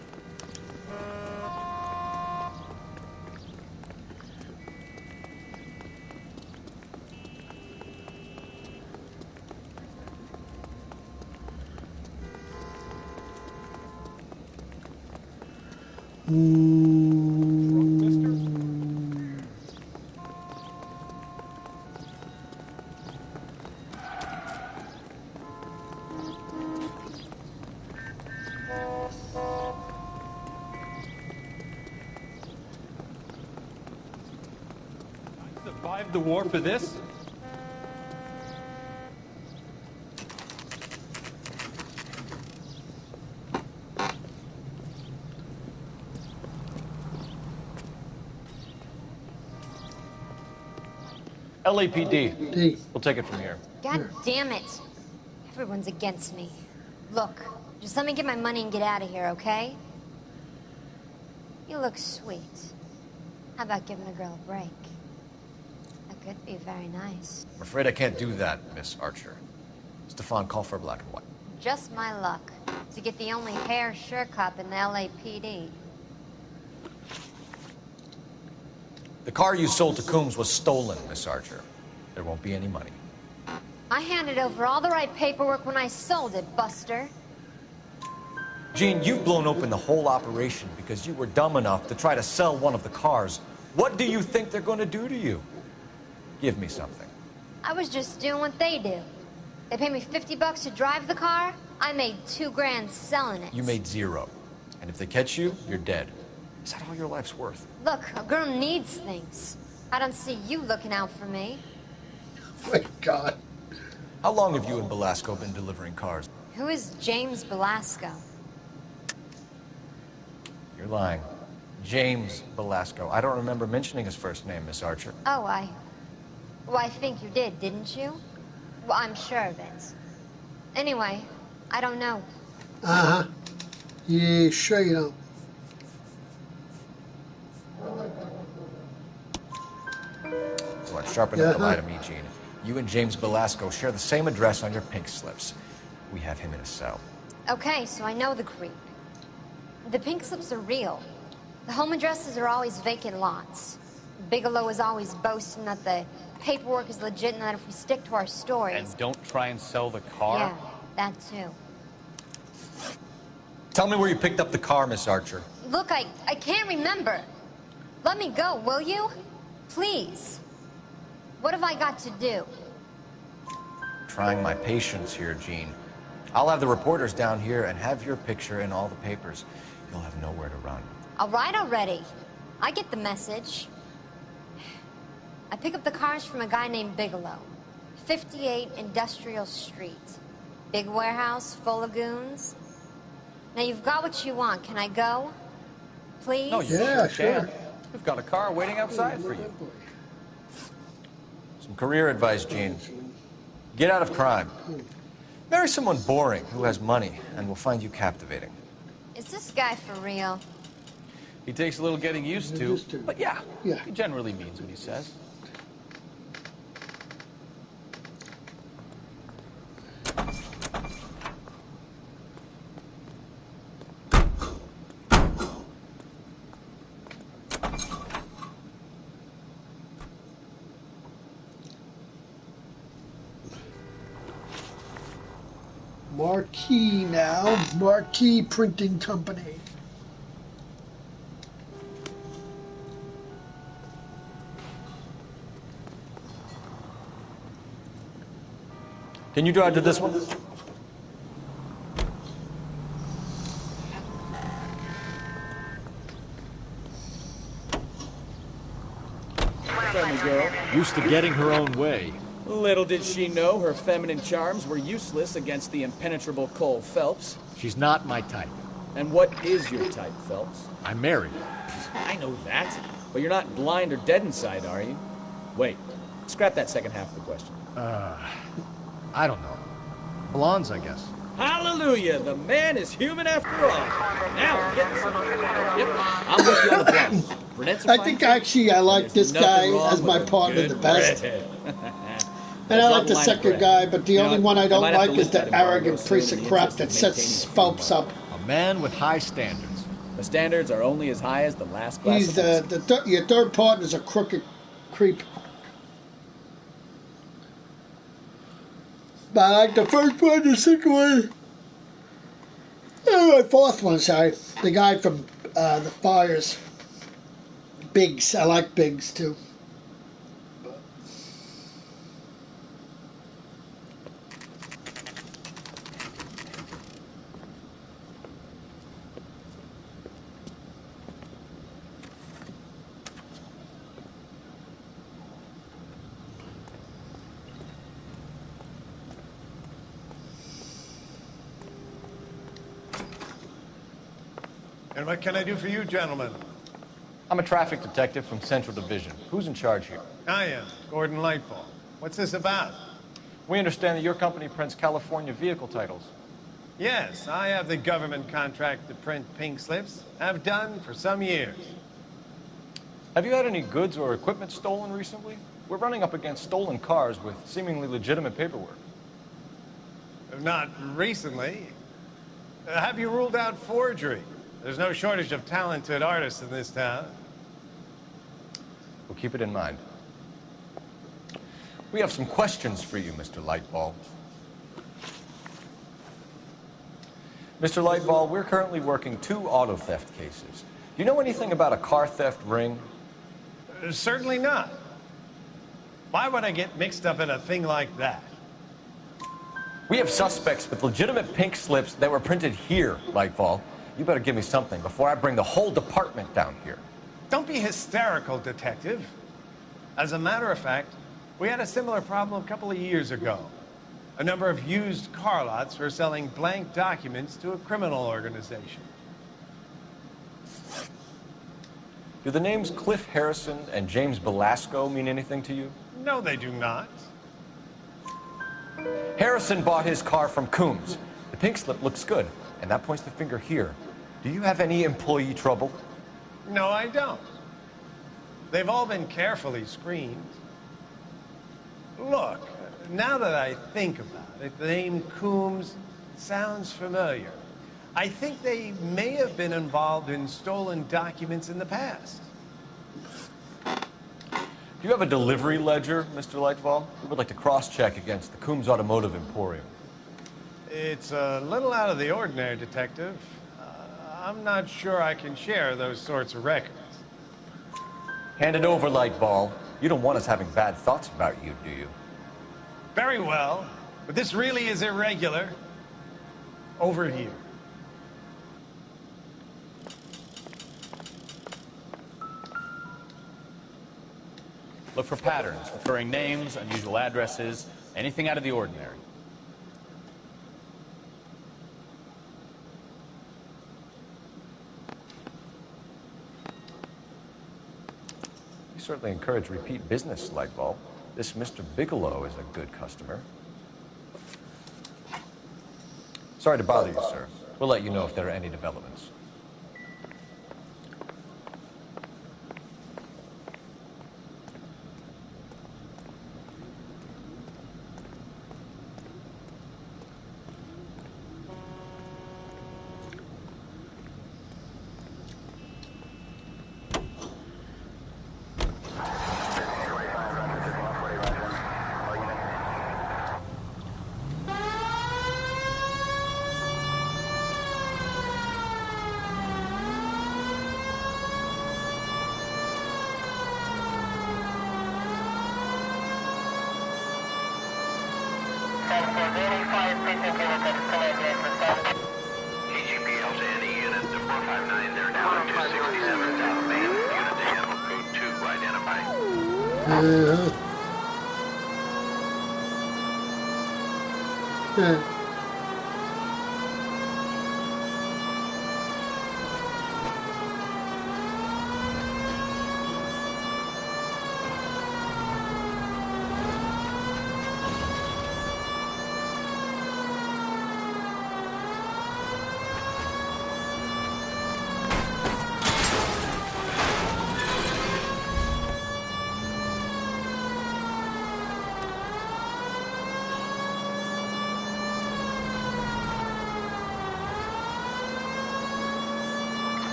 Survived the war for this? LAPD. We'll take it from here. God damn it. Everyone's against me. Look, just let me get my money and get out of here, okay? You look sweet. How about giving a girl a break? That could be very nice. I'm afraid I can't do that, Miss Archer. Stefan, call for black and white. Just my luck to get the only hair sure cop in the LAPD. The car you sold to Coombs was stolen, Miss Archer. There won't be any money. I handed over all the right paperwork when I sold it, Buster. Gene, you've blown open the whole operation because you were dumb enough to try to sell one of the cars. What do you think they're going to do to you? Give me something. I was just doing what they do. They paid me $50 to drive the car. I made $2 grand selling it. You made $0. And if they catch you, you're dead. Is that all your life's worth? Look, a girl needs things. I don't see you looking out for me. Thank God. How long have you and Belasco been delivering cars? Who is James Belasco? You're lying. James Belasco. I don't remember mentioning his first name, Miss Archer. Oh, well, I think you did, didn't you? Well, I'm sure of it. Anyway, I don't know. Uh-huh. Yeah, sure you don't. Well, sharpen up the light of me, Gene. You and James Belasco share the same address on your pink slips. We have him in a cell. Okay, so I know the creep. The pink slips are real. The home addresses are always vacant lots. Bigelow is always boasting that the paperwork is legit and that if we stick to our stories... And don't try and sell the car? Yeah, that too. Tell me where you picked up the car, Miss Archer. Look, I can't remember. Let me go, will you? Please. What have I got to do? Trying my patience here, Gene. I'll have the reporters down here and have your picture in all the papers. You'll have nowhere to run. All right already. I get the message. I pick up the cars from a guy named Bigelow. 58 Industrial Street. Big warehouse full of goons. Now you've got what you want. Can I go? Please? No, you sure can. We've got a car waiting outside for you. Some career advice, Gene. Get out of crime. Marry someone boring who has money and will find you captivating. Is this guy for real? He takes a little getting used to, but yeah, he generally means what he says. Marquee now. Marquee Printing Company. Can you drive to this one? Friendly girl. Used to getting her own way. Little did she know her feminine charms were useless against the impenetrable Cole Phelps. She's not my type. And what is your type, Phelps? I'm married. I know that. But you're not blind or dead inside, are you? Wait. Scrap that second half of the question. I don't know. Blondes, I guess. Hallelujah! The man is human after all. Now, get some. Yep, I'm with you on the blondes. I think actually I like this guy as my partner the best. And I draw like the line at second Greg. guy, but the You know only what? one I I don't might have to like is list that the embargo arrogant still piece in of the crap interest that of sets maintaining Phelps free up. A man with high standards. The standards are only as high as the last glass He's of whiskey. your third partner's a crooked creep. But I like the first one, the second one. Oh, the fourth one, sorry. The guy from the Fires. Biggs. I like Biggs too. And what can I do for you, gentlemen? I'm a traffic detective from Central Division. Who's in charge here? I am, Gordon Lightfall. What's this about? We understand that your company prints California vehicle titles. Yes, I have the government contract to print pink slips. Have done for some years. Have you had any goods or equipment stolen recently? We're running up against stolen cars with seemingly legitimate paperwork. Not recently. Have you ruled out forgery? There's no shortage of talented artists in this town. We'll keep it in mind. We have some questions for you, Mr. Lightball. Mr. Lightball, we're currently working 2 auto theft cases. Do you know anything about a car theft ring? Certainly not. Why would I get mixed up in a thing like that? We have suspects with legitimate pink slips that were printed here, Lightball. You better give me something before I bring the whole department down here. Don't be hysterical, Detective. As a matter of fact, we had a similar problem a couple of years ago. A number of used car lots were selling blank documents to a criminal organization. Do the names Cliff Harrison and James Belasco mean anything to you? No, they do not. Harrison bought his car from Coombs. The pink slip looks good, and that points the finger here. Do you have any employee trouble? No, I don't. They've all been carefully screened. Look, now that I think about it, the name Coombs sounds familiar. I think they may have been involved in stolen documents in the past. Do you have a delivery ledger, Mr. Lightfall? We would like to cross-check against the Coombs Automotive Emporium. It's a little out of the ordinary, Detective. I'm not sure I can share those sorts of records. Hand it over, Lightball. You don't want us having bad thoughts about you, do you? Very well, but this really is irregular. Over here. Look for patterns, recurring names, unusual addresses, anything out of the ordinary. We certainly encourage repeat business, Lightball. This Mr. Bigelow is a good customer. Sorry to bother you, sir. We'll let you know if there are any developments.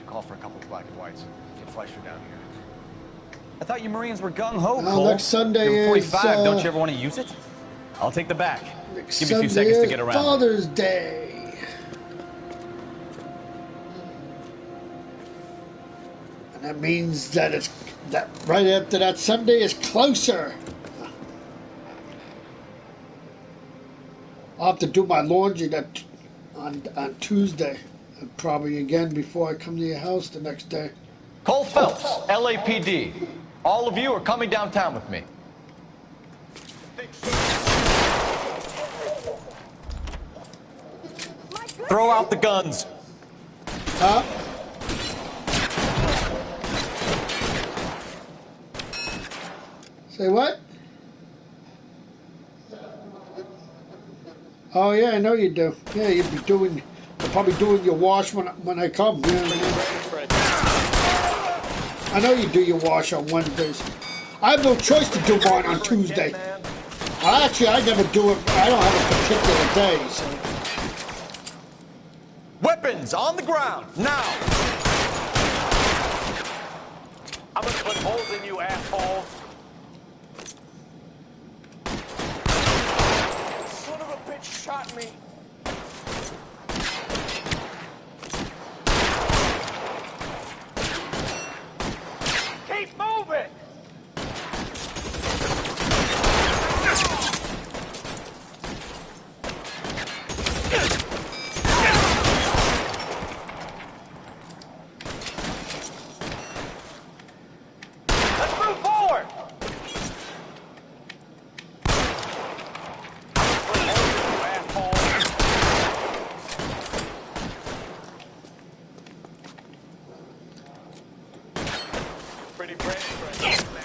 you call for a couple of black and whites? Get Fleischer down here. I thought you Marines were gung-ho, Well, Cole. next Sunday You're 45, is, don't you ever want to use it? I'll take the back. Next Give me a few Sunday seconds to is get around. Father's Day. And that means that it's that right after that Sunday is closer. I'll have to do my laundry on Tuesday. And probably again before I come to your house the next day. Cole Phelps, LAPD. All of you are coming downtown with me. Throw out the guns. Huh? Say what? Oh yeah, I know you do. Yeah, you'll probably doing your wash when I come. Yeah. I know you do your wash on Wednesdays. I have no choice to do mine on Tuesday. Actually, I never do it. I don't have a particular day. So. Weapons on the ground now. I'm gonna put holes in you, asshole. Son of a bitch shot me. Keep moving. Let's move forward. Pretty brave, man.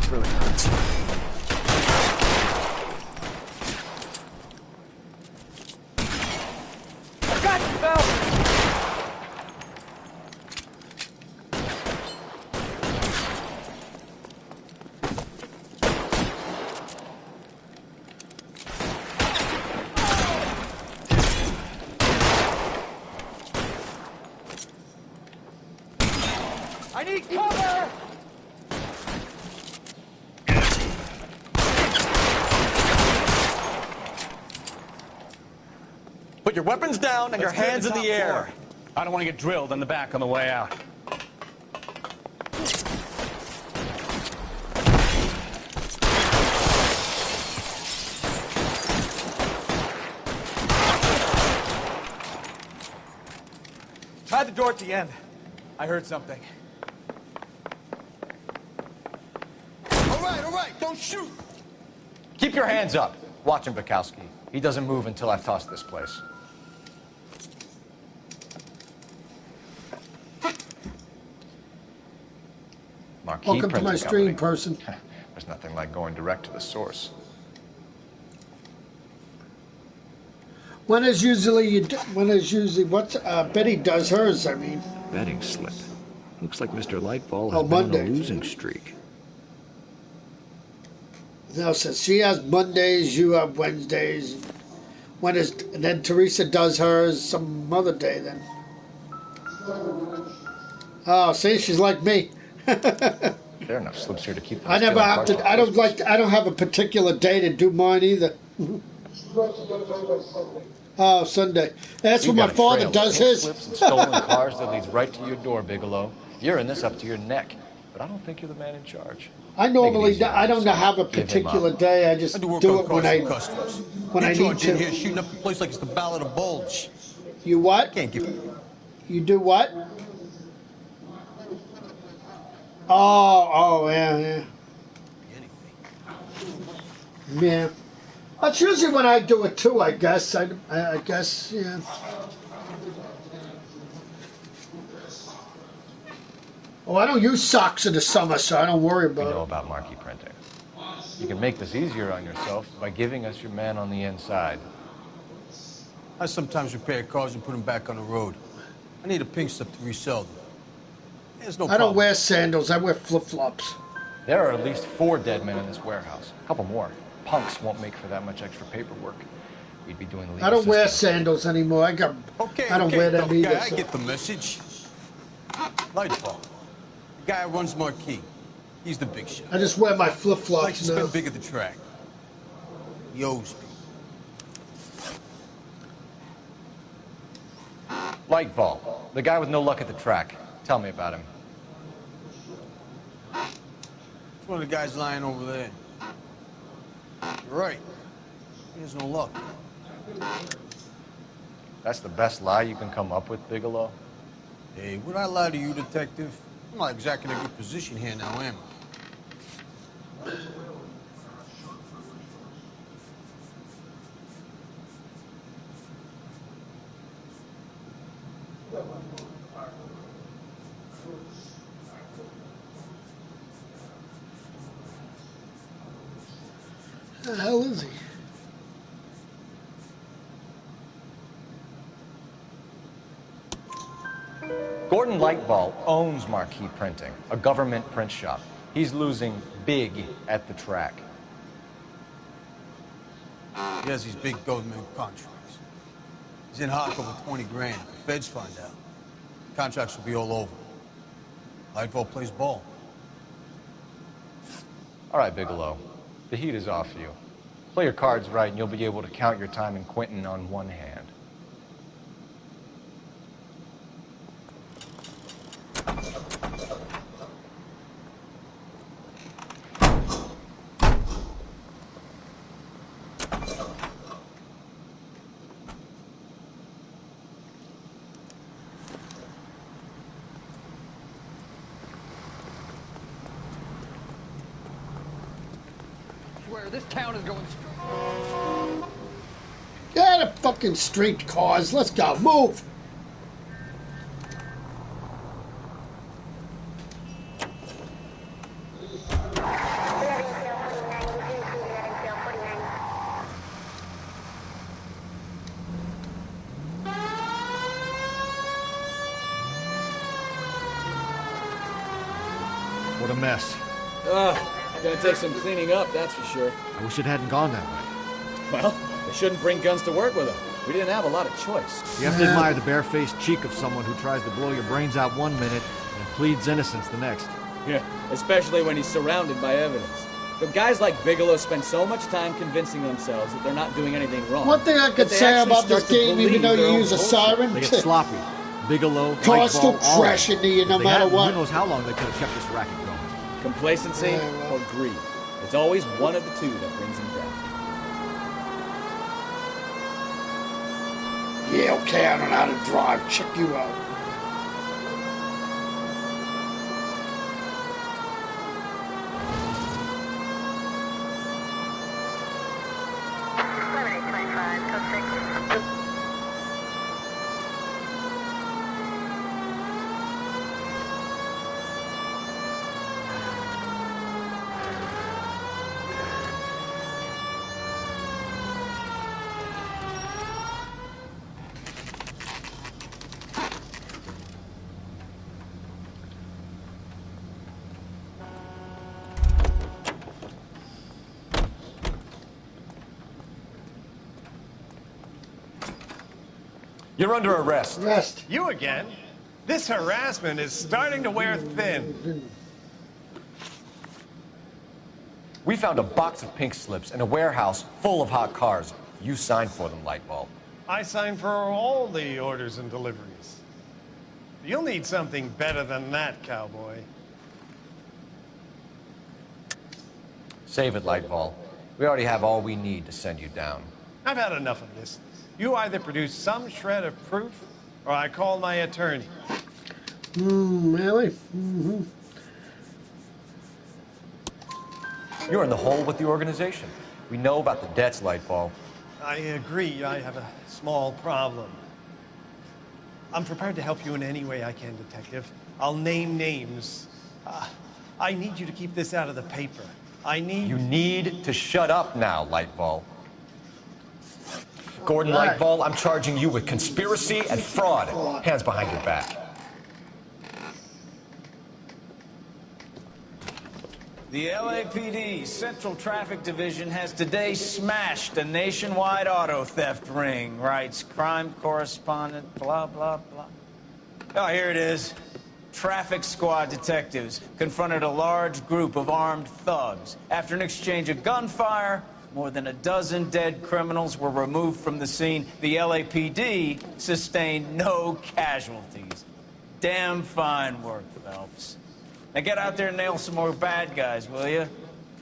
Really hurts. I got you, Phelps. I need cover! Put your weapons down and your hands in the air. I don't want to get drilled in the back on the way out. Try the door at the end. I heard something. All right, don't shoot! Keep your hands up. Watch him, Bukowski. He doesn't move until I've tossed this place. Marquis Welcome to my Printing stream, Company. person. There's nothing like going direct to the source. When is usually what Betty does hers? I mean. Betting slip. Looks like Mr. Lightfall Oh, has been on Monday. a losing streak. No, since she has Mondays, you have Wednesdays. And then Teresa does hers some other day then. Oh, see, she's like me. There are enough slips here to keep them I never stealing have parts to. off I don't Christmas. like. I don't have a particular day to do mine either. Oh, Sunday. That's You've when my got a father trail of does pink his. slips and stolen cars that leads right to your door, Bigelow. You're in this up to your neck, but I don't think you're the man in charge. I normally. easy on I don't have a Give him particular up. day. I just I do work do on it when cars I for customers. when you I need George in to. here shooting up the place like it's the Ballad of Bulge. You what? Can't give. You do what? Oh, yeah. Yeah. That's usually when I do it too, I guess. I guess, yeah. Oh, I don't use socks in the summer, so I don't worry We about know it. about marquee printing. You can make this easier on yourself by giving us your man on the inside. I sometimes repair cars and put them back on the road. I need a pink slip to resell them. There's no I don't problem. wear sandals. I wear flip-flops. There are at least 4 dead men in this warehouse. A couple more. punks won't make for that much extra paperwork. We'd be doing the legal I don't wear system. sandals anymore. I don't wear them either. I get the message. Lightfall. The guy who runs Marquis. He's the big shot. I just wear my flip-flops Likes to now. spend big at the track. He owes me. Lightfall, the guy with no luck at the track. Tell me about him. It's one of the guys lying over there. You're right. He has no luck. That's the best lie you can come up with, Bigelow? Hey, would I lie to you, detective? I'm not exactly in a good position here now, am I? The hell is he? Gordon Lightfall owns Marquis Printing, a government print shop. He's losing big at the track. He has these big government contracts. He's in hock over 20 grand. If the feds find out, contracts will be all over. Lightfall plays ball. All right, Bigelow. The heat is off you. Play your cards right and you'll be able to count your time in Quentin on one hand. This town is going straight. Get a fucking straight, cars. Let's go. Move. What a mess. Gonna take some cleaning up, that's for sure. I wish it hadn't gone that way. Well, they shouldn't bring guns to work with them. We didn't have a lot of choice. You have to admire the barefaced cheek of someone who tries to blow your brains out one minute and pleads innocence the next. Yeah, especially when he's surrounded by evidence. But guys like Bigelow spend so much time convincing themselves that they're not doing anything wrong. One thing I could say about this game, even though you use a siren, They get sloppy. Bigelow, cars still Lightfall, all crash of into you If no they matter hadn't, what. Who knows how long they could have kept this racket going. Complacency or greed. It's always one of the two that brings them down. Yeah, okay, I don't know how to drive. Check you out. You're under arrest. Arrest. You again? This harassment is starting to wear thin. We found a box of pink slips in a warehouse full of hot cars. You signed for them, Lightbulb. I signed for all the orders and deliveries. You'll need something better than that, cowboy. Save it, Lightball. We already have all we need to send you down. I've had enough of this. You either produce some shred of proof, or I call my attorney. Really? Mm-hmm. You're in the hole with the organization. We know about the debts, Lightball. I agree. I have a small problem. I'm prepared to help you in any way I can, Detective. I'll name names. I need you to keep this out of the paper. You need to shut up now, Lightball. Gordon Lightball, I'm charging you with conspiracy and fraud. Hands behind your back. The LAPD Central Traffic Division has today smashed a nationwide auto theft ring, writes crime correspondent, blah, blah, blah. Oh, here it is. Traffic squad detectives confronted a large group of armed thugs. After an exchange of gunfire, more than a dozen dead criminals were removed from the scene. The LAPD sustained no casualties. Damn fine work, Phelps. Now get out there and nail some more bad guys, will you?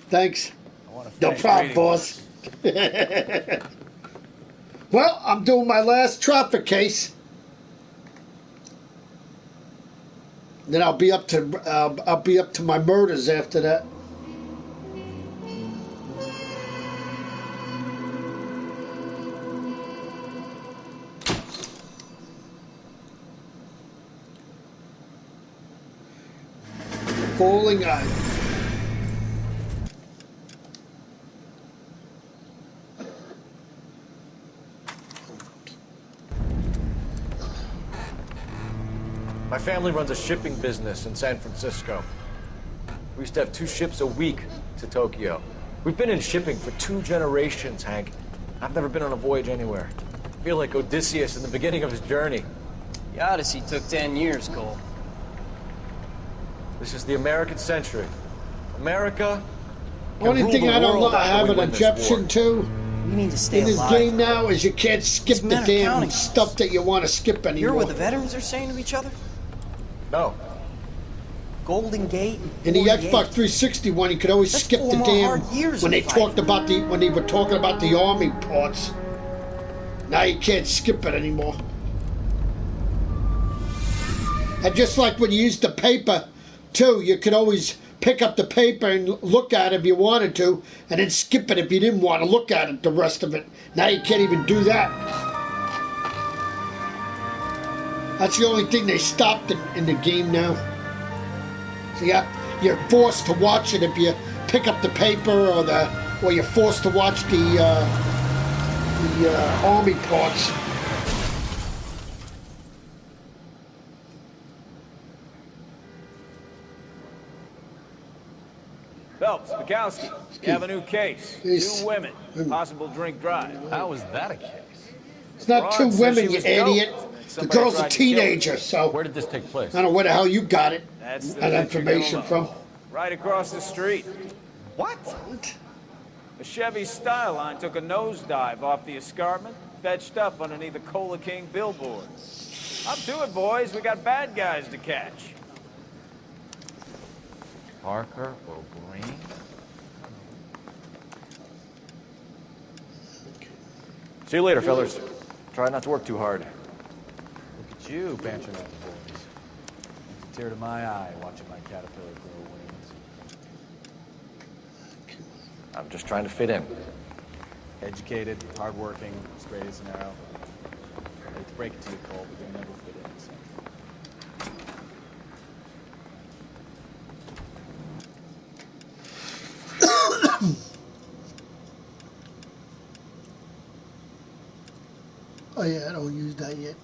Thanks. No finish problem, reading boss. Well, I'm doing my last traffic case. Then I'll be up to my murders after that. Falling out. My family runs a shipping business in San Francisco. We used to have 2 ships a week to Tokyo. We've been in shipping for 2 generations, Hank. I've never been on a voyage anywhere. I feel like Odysseus in the beginning of his journey. The Odyssey took 10 years, Cole. This is the American century. America. Only thing I don't have an objection to You need to stay in this alive. game now is you can't skip These the men are damn counting stuff that you want to skip anymore. Hear what the veterans are saying to each other? No. Golden Gate. In the 48. Xbox 360 one, you could always That's skip 4 the more damn hard years when of they talked fighting. about when they were talking about the army parts. Now you can't skip it anymore. And just like when you used the paper, too, you could always pick up the paper and look at it if you wanted to, and then skip it if you didn't want to look at it, the rest of it. Now you can't even do that. That's the only thing they stopped in the game now. So yeah, you're forced to watch it if you pick up the paper or you're forced to watch the army parts. Phelps, Bukowski, you have a new case. 2 women, possible drink drive. How is that a case? It's not Rod 2 says women, she you was idiot. doped. The Somebody girl's a tried to kill her. teenager, so Where did this take place? I don't know where the hell you got it. That's the That bit information you're gonna from. love. Right across the street. What? A Chevy Styline took a nosedive off the escarpment, fetched up underneath a Cola King billboard. Up to it, boys. We got bad guys to catch. Parker O'Brien? See you later, fellas. Try not to work too hard. Look at you, bantering out the boys. It's a tear to my eye watching my caterpillar grow wings. I'm just trying to fit in. Educated, hardworking, straight as an arrow. I hate to break it to you, Cole, but you'll never fit in. So. Oh yeah, I don't use that yet.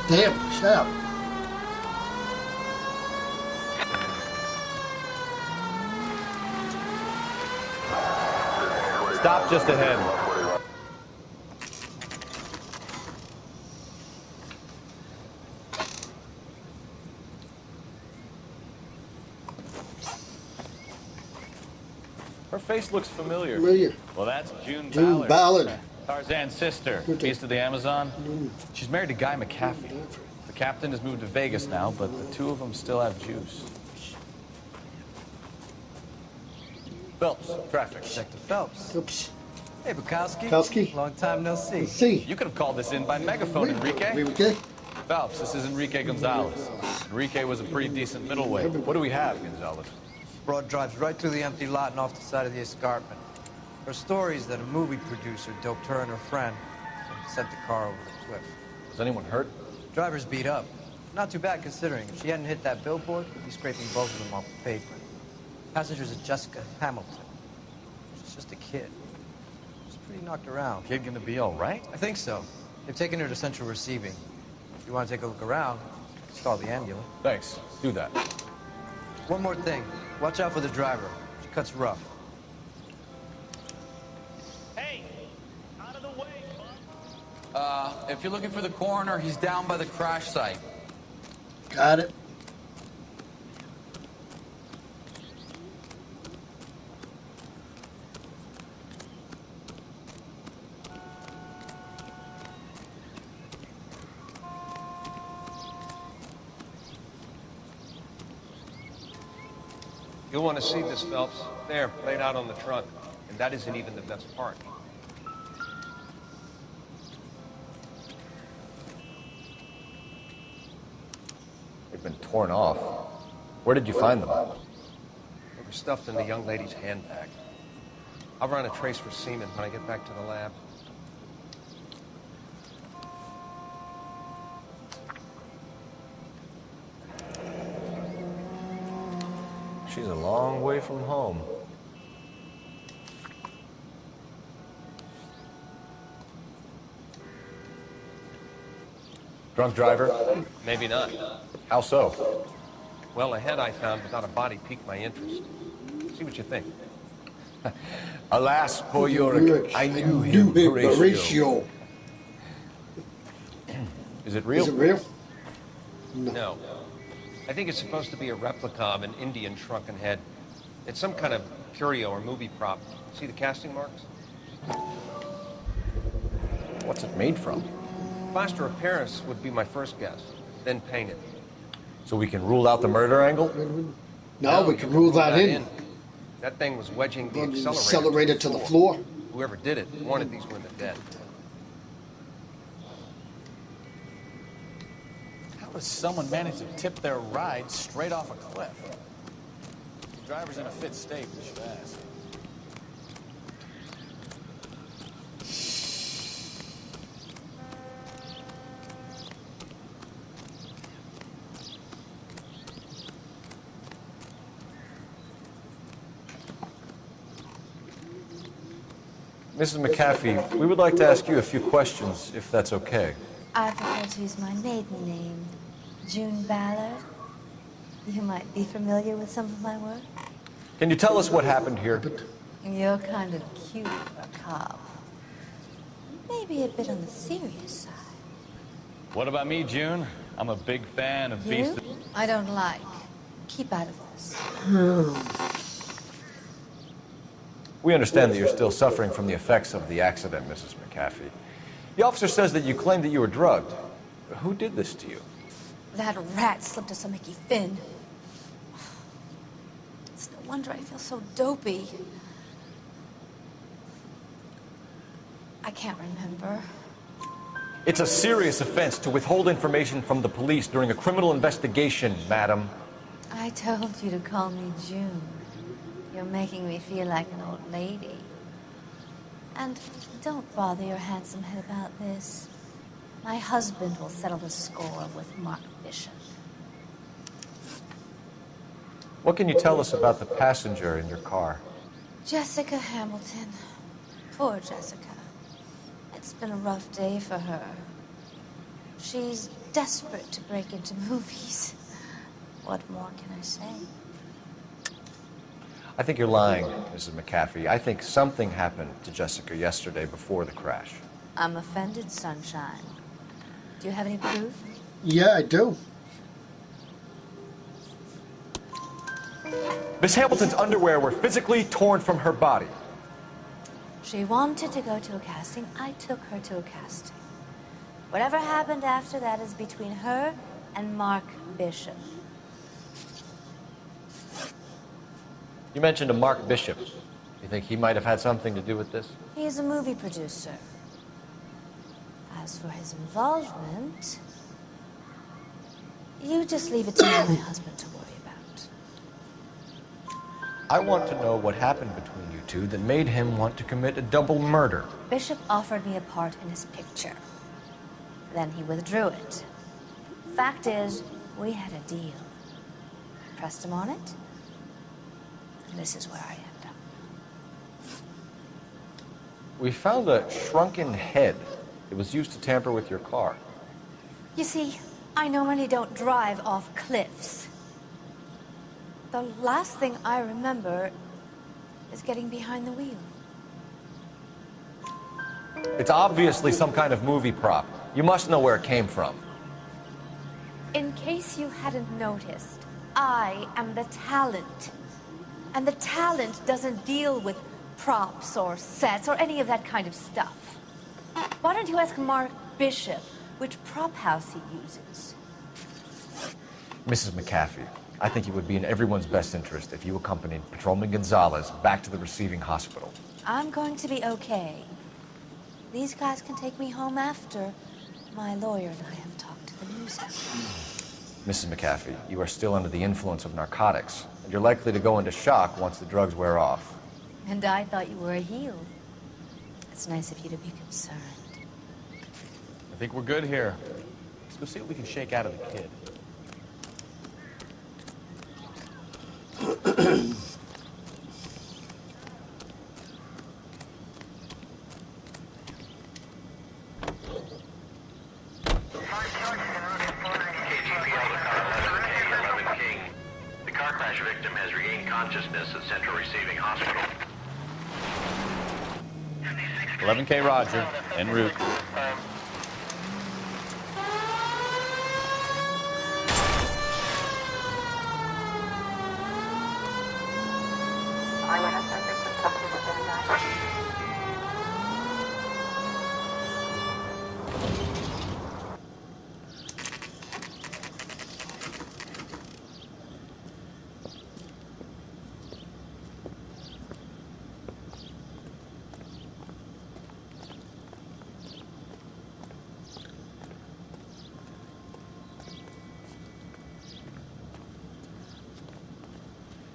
Damn, shut up. Stop just ahead. Her face looks familiar. Well, that's June June Ballard. Ballard. Tarzan's sister, east of the Amazon. She's married to Guy McAfee. The captain has moved to Vegas now, but the 2 of them still have juice. Phelps, traffic. Detective Phelps. Oops. Hey, Bukowski. Bukowski. Long time no see. See. You could have called this in by megaphone, Enrique. Enrique? Phelps, this is Enrique Gonzalez. Enrique was a pretty decent middleweight. What do we have, Gonzalez? Broad drives right through the empty lot and off the side of the escarpment. Her story is that a movie producer doped her and her friend and sent the car over the cliff. Was anyone hurt? Driver's beat up. Not too bad considering. If she hadn't hit that billboard, we'd be scraping both of them off the pavement. Passenger's a Jessica Hamilton. She's just a kid. She's pretty knocked around. Kid gonna be all right? I think so. They've taken her to central receiving. If you want to take a look around, stall the ambulance. Thanks. Do that. One more thing. Watch out for the driver. She cuts rough. Hey, out of the way, If you're looking for the coroner, he's down by the crash site. Got it. You'll want to see this, Phelps. There, laid out on the trunk. And that isn't even the best part. They've been torn off. Where did you find them? They were stuffed in the young lady's handbag. I'll run a trace for semen when I get back to the lab. She's a long way from home. Drunk driver? Maybe not. How so? Well, a head I found without a body piqued my interest. See what you think. Alas, poor Yorick, I knew him, Horatio. Is it real? Is it real? No. I think it's supposed to be a replica of an Indian shrunken head. It's some kind of curio or movie prop. See the casting marks? What's it made from? Plaster of Paris would be my first guess, then painted. So we can rule out the murder angle? No, we can rule that in. That thing was wedging the Accelerator to the floor. Whoever did it wanted these women dead. How does someone manage to tip their ride straight off a cliff? The driver's in a fit state, we should ask. Mrs. McAfee, we would like to ask you a few questions, if that's okay. I prefer to use my maiden name, June Ballard. You might be familiar with some of my work. Can you tell us what happened here? You're kind of cute for a cop. Maybe a bit on the serious side. What about me, June? I'm a big fan of beasts. I don't like. Keep out of this. We understand that you're still suffering from the effects of the accident, Mrs. McAfee. The officer says that you claimed that you were drugged. Who did this to you? That rat slipped us a Mickey Finn. It's no wonder I feel so dopey. I can't remember. It's a serious offense to withhold information from the police during a criminal investigation, madam. I told you to call me June. You're making me feel like an old lady. And don't bother your handsome head about this. My husband will settle the score with Mark Bishop. What can you tell us about the passenger in your car? Jessica Hamilton. Poor Jessica. It's been a rough day for her. She's desperate to break into movies. What more can I say? I think you're lying, Mrs. McAfee. I think something happened to Jessica yesterday before the crash. I'm offended, Sunshine. Do you have any proof? Yeah, I do. Miss Hamilton's underwear were physically torn from her body. She wanted to go to a casting. I took her to a casting. Whatever happened after that is between her and Mark Bishop. You mentioned a Mark Bishop. You think he might have had something to do with this? He's a movie producer. As for his involvement, you just leave it to my husband to worry about. I want to know what happened between you two that made him want to commit a double murder. Bishop offered me a part in his picture. Then he withdrew it. Fact is, we had a deal. I pressed him on it, and this is where I end up. We found a shrunken head. It was used to tamper with your car. You see, I normally don't drive off cliffs. The last thing I remember is getting behind the wheel. It's obviously some kind of movie prop. You must know where it came from. In case you hadn't noticed, I am the talent. And the talent doesn't deal with props or sets or any of that kind of stuff. Why don't you ask Mark Bishop which prop house he uses? Mrs. McAfee, I think it would be in everyone's best interest if you accompanied Patrolman Gonzalez back to the receiving hospital. I'm going to be okay. These guys can take me home after my lawyer and I have talked to the news house. Mrs. McAfee, you are still under the influence of narcotics, and you're likely to go into shock once the drugs wear off. And I thought you were a heel. It's nice of you to be concerned. I think we're good here. Let's go see what we can shake out of the kid. The car crash victim has regained consciousness at Central Receiving Hospital. 11K Roger, en route.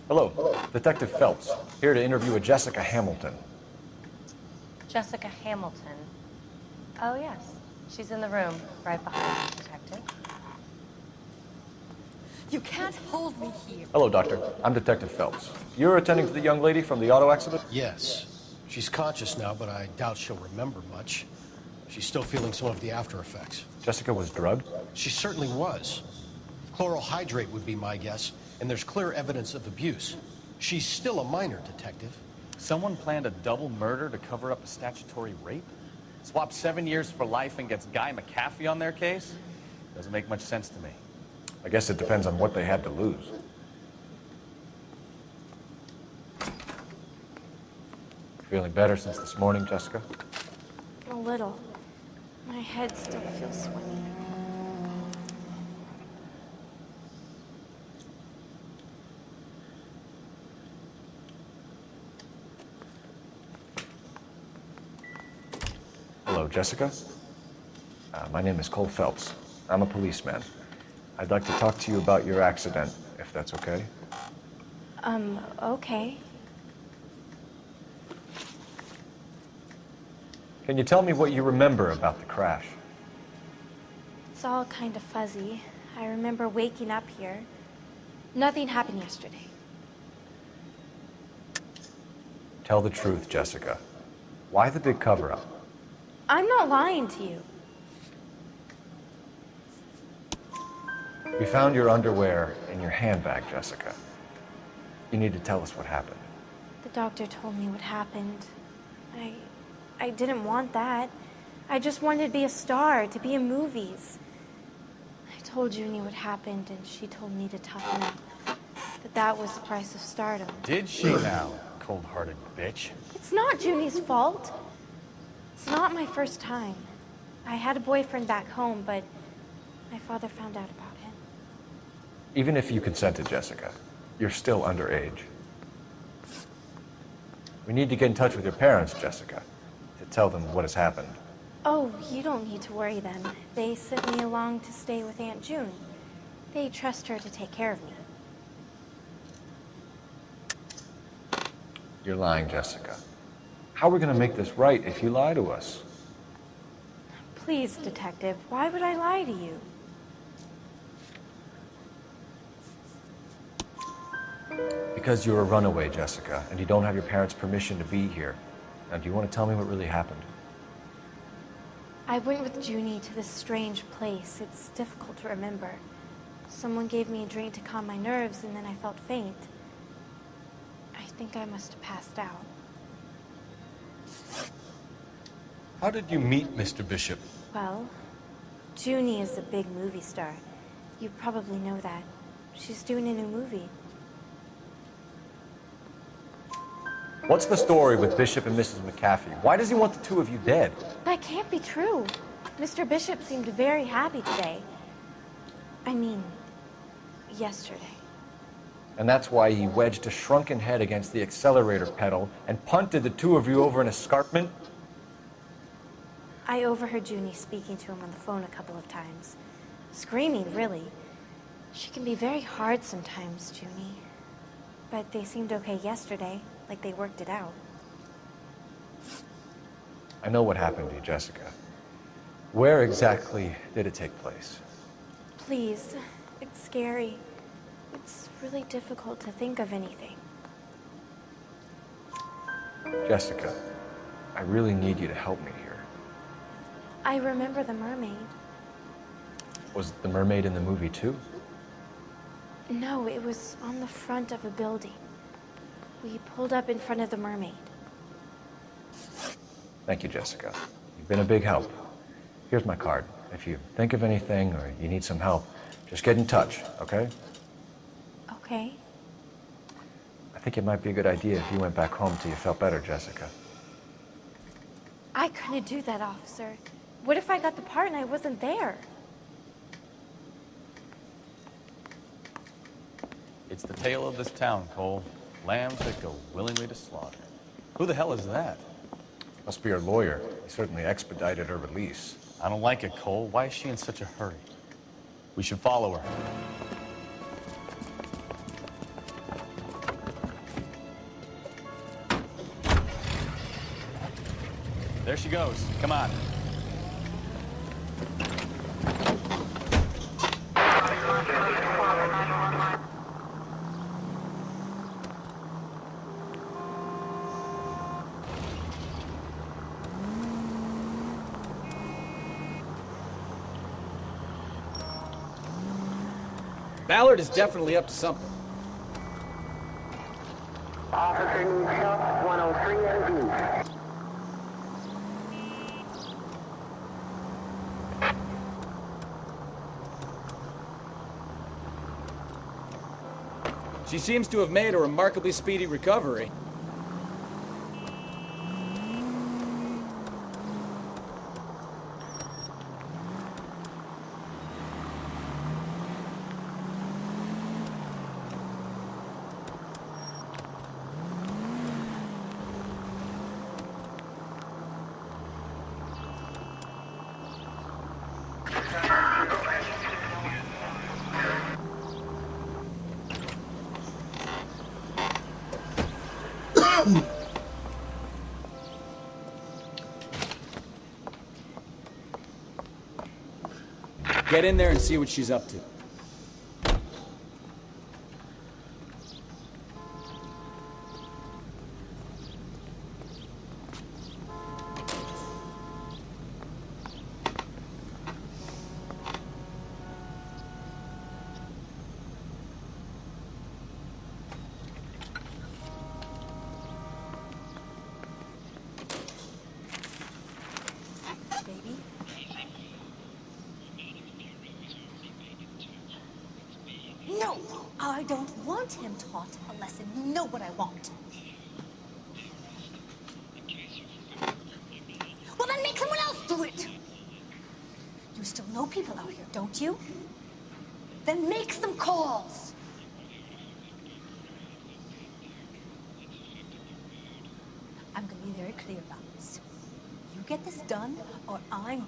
Hello, Detective Phelps, here to interview a Jessica Hamilton. Jessica Hamilton. Oh, yes. She's in the room, right behind you, Detective. You can't hold me here. Hello, Doctor. I'm Detective Phelps. You're attending to the young lady from the auto accident? Yes. She's conscious now, but I doubt she'll remember much. She's still feeling some of the after effects. Jessica was drugged? She certainly was. Chloral hydrate would be my guess, and there's clear evidence of abuse. She's still a minor, Detective. Someone planned a double murder to cover up a statutory rape? Swap 7 years for life and gets Guy McAfee on their case? Doesn't make much sense to me. I guess it depends on what they had to lose. Feeling better since this morning, Jessica? A little. My head still feels swimming. Hello, Jessica. My name is Cole Phelps. I'm a policeman. I'd like to talk to you about your accident, if that's okay. Okay. Can you tell me what you remember about the crash? It's all kind of fuzzy. I remember waking up here. Nothing happened yesterday. Tell the truth, Jessica. Why the big cover-up? I'm not lying to you. We found your underwear in your handbag, Jessica. You need to tell us what happened. The doctor told me what happened. I didn't want that. I just wanted to be a star, to be in movies. I told Junie what happened, and she told me to toughen up. That was the price of stardom. Did she now, cold-hearted bitch? It's not Junie's fault. It's not my first time. I had a boyfriend back home, but my father found out about him. Even if you consented, Jessica, you're still underage. We need to get in touch with your parents, Jessica, to tell them what has happened. Oh, you don't need to worry then. They sent me along to stay with Aunt June. They trust her to take care of me. You're lying, Jessica. How are we going to make this right if you lie to us? Please, Detective, why would I lie to you? Because you're a runaway, Jessica, and you don't have your parents' permission to be here. Now, do you want to tell me what really happened? I went with Junie to this strange place. It's difficult to remember. Someone gave me a drink to calm my nerves, and then I felt faint. I think I must have passed out. How did you meet Mr. Bishop? Well, Junie is a big movie star. You probably know that. She's doing a new movie. What's the story with Bishop and Mrs. McAfee? Why does he want the two of you dead? That can't be true. Mr. Bishop seemed very happy today. I mean, yesterday. And that's why he wedged a shrunken head against the accelerator pedal and punted the two of you over an escarpment? I overheard Junie speaking to him on the phone a couple of times. Screaming, really. She can be very hard sometimes, Junie. But they seemed okay yesterday, like they worked it out. I know what happened to you, Jessica. Where exactly did it take place? Please, it's scary. It's really difficult to think of anything. Jessica, I really need you to help me here. I remember the mermaid. Was the mermaid in the movie too? No, it was on the front of a building. We pulled up in front of the mermaid. Thank you, Jessica. You've been a big help. Here's my card. If you think of anything or you need some help, just get in touch, okay? Okay. I think it might be a good idea if you went back home till you felt better, Jessica. I couldn't do that, officer. What if I got the part and I wasn't there? It's the tale of this town, Cole. Lambs that go willingly to slaughter. Who the hell is that? Must be her lawyer. He certainly expedited her release. I don't like it, Cole. Why is she in such a hurry? We should follow her. There she goes. Come on. Ballard is definitely up to something. Officer needs help, 103 and B. She seems to have made a remarkably speedy recovery. Get in there and see what she's up to. No, I don't want him taught a lesson. You know what I want. Well, then make someone else do it. You still know people out here, don't you? Then make some calls. clear about this. You get this done, or I'm...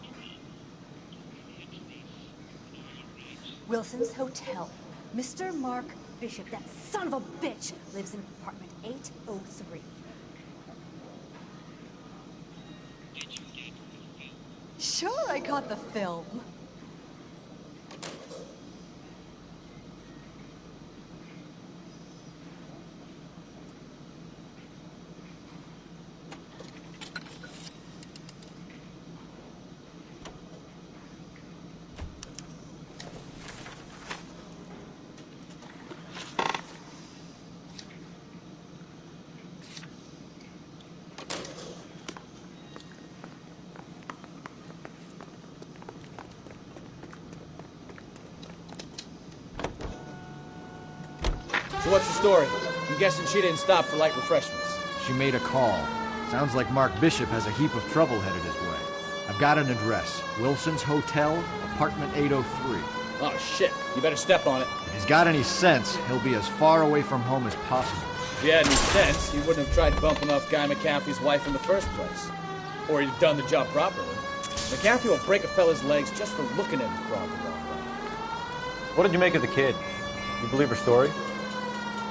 Wilson's Hotel. Mr. Mark Bishop, that son of a bitch, lives in apartment 803. Sure, I caught the film. So what's the story? I'm guessing she didn't stop for light refreshments. She made a call. Sounds like Mark Bishop has a heap of trouble headed his way. I've got an address. Wilson's Hotel, apartment 803. Oh, shit. You better step on it. If he's got any sense, he'll be as far away from home as possible. If he had any sense, he wouldn't have tried bumping off Guy McCaffrey's wife in the first place. Or he'd have done the job properly. McCaffrey will break a fella's legs just for looking at his broad the wrong way. What did you make of the kid? You believe her story?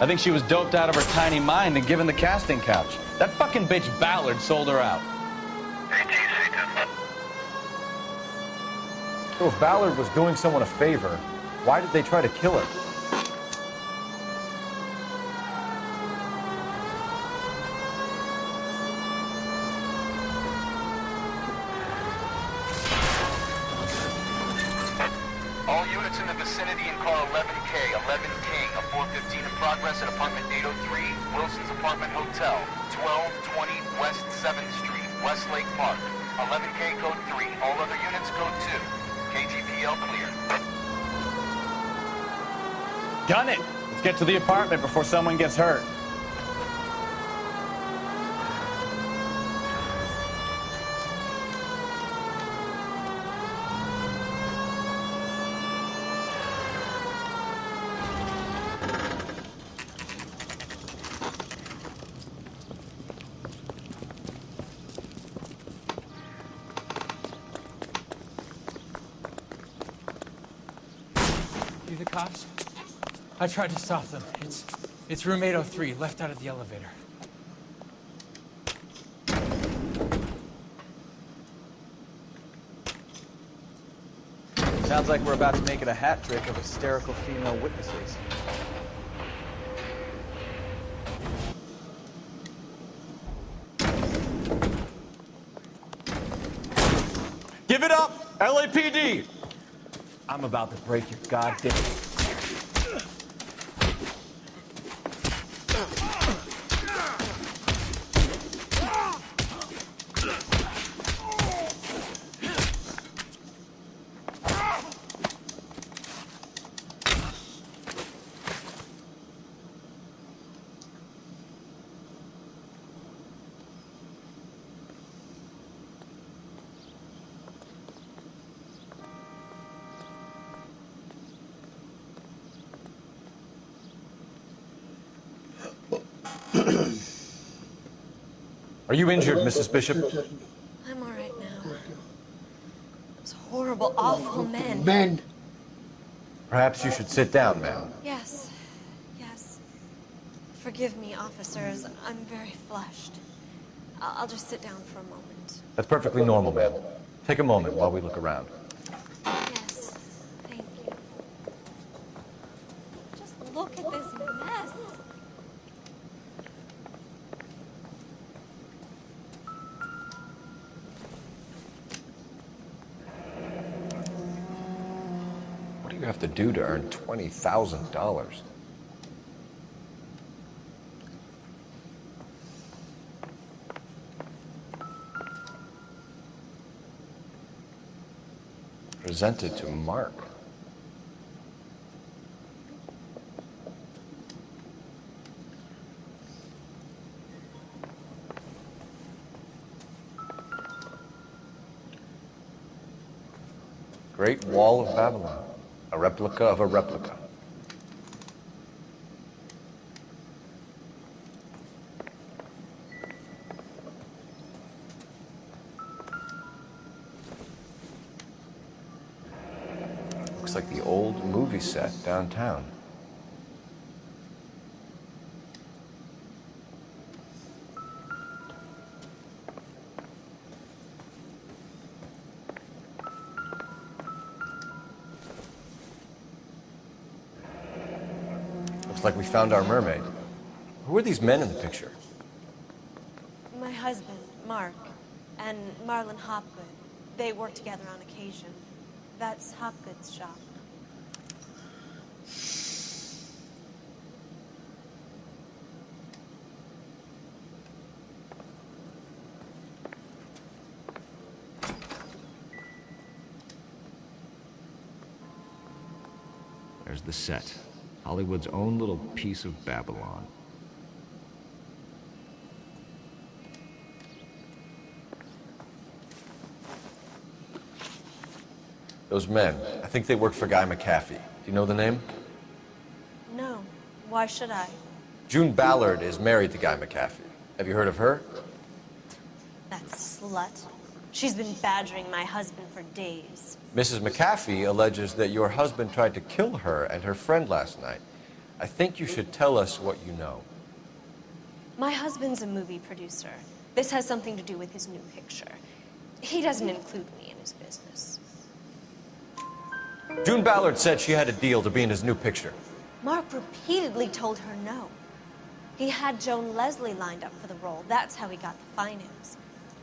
I think she was doped out of her tiny mind and given the casting couch. That fucking bitch Ballard sold her out. So if Ballard was doing someone a favor, why did they try to kill her? All units in the vicinity in car 11K, 11 King, a 415 in progress at apartment 803, Wilson's Apartment Hotel, 1220 West 7th Street, Westlake Park. 11K code 3, all other units code 2. KGPL clear. Gun it! Let's get to the apartment before someone gets hurt. You the cops? I tried to stop them. It's room 803, left out of the elevator. Sounds like we're about to make it a hat trick of hysterical female witnesses. Give it up, LAPD! I'm about to break your goddamn... Are you injured, Mrs. Bishop? I'm all right now. Those horrible, awful men. Men. Perhaps you should sit down, ma'am. Yes. Yes. Forgive me, officers. I'm very flushed. I'll just sit down for a moment. That's perfectly normal, ma'am. Take a moment while we look around. Yes. Thank you. Just look at this mess. What do you have to do to earn $20,000? Presented to Mark. Great Wall of Babylon. A replica of a replica. Looks like the old movie set downtown. Looks like we found our mermaid. Who are these men in the picture? My husband, Mark, and Marlon Hopgood. They work together on occasion. That's Hopgood's shop. There's the set. Hollywood's own little piece of Babylon. Those men, I think they work for Guy McAfee. Do you know the name? No. Why should I? June Ballard is married to Guy McAfee. Have you heard of her? That slut. She's been badgering my husband for days. Mrs. McAfee alleges that your husband tried to kill her and her friend last night. I think you should tell us what you know. My husband's a movie producer. This has something to do with his new picture. He doesn't include me in his business. June Ballard said she had a deal to be in his new picture. Mark repeatedly told her no. He had Joan Leslie lined up for the role. That's how he got the finance.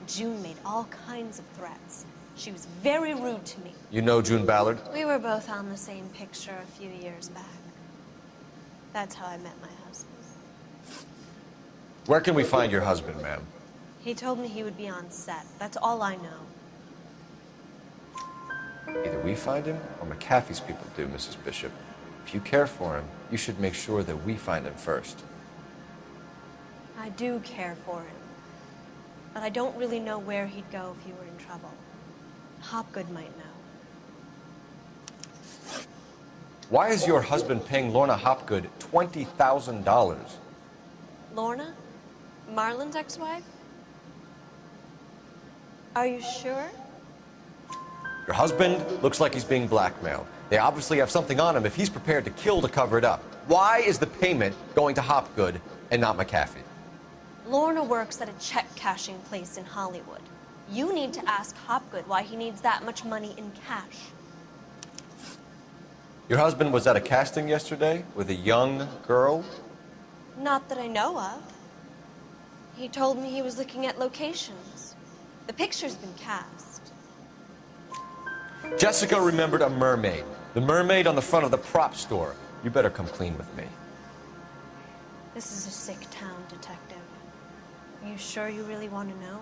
June made all kinds of threats. She was very rude to me. You know June Ballard? We were both on the same picture a few years back. That's how I met my husband. Where can we find your husband, ma'am? He told me he would be on set. That's all I know. Either we find him or McAfee's people do, Mrs. Bishop. If you care for him, you should make sure that we find him first. I do care for him. But I don't really know where he'd go if he were in trouble. Hopgood might know. Why is your husband paying Lorna Hopgood $20,000? Lorna? Marlon's ex-wife? Are you sure? Your husband looks like he's being blackmailed. They obviously have something on him if he's prepared to kill to cover it up. Why is the payment going to Hopgood and not McAfee? Lorna works at a check-cashing place in Hollywood. You need to ask Hopgood why he needs that much money in cash. Your husband was at a casting yesterday with a young girl? Not that I know of. He told me he was looking at locations. The picture's been cast. Jessica remembered a mermaid. The mermaid on the front of the prop store. You better come clean with me. This is a sick town, Detective. You sure you really want to know?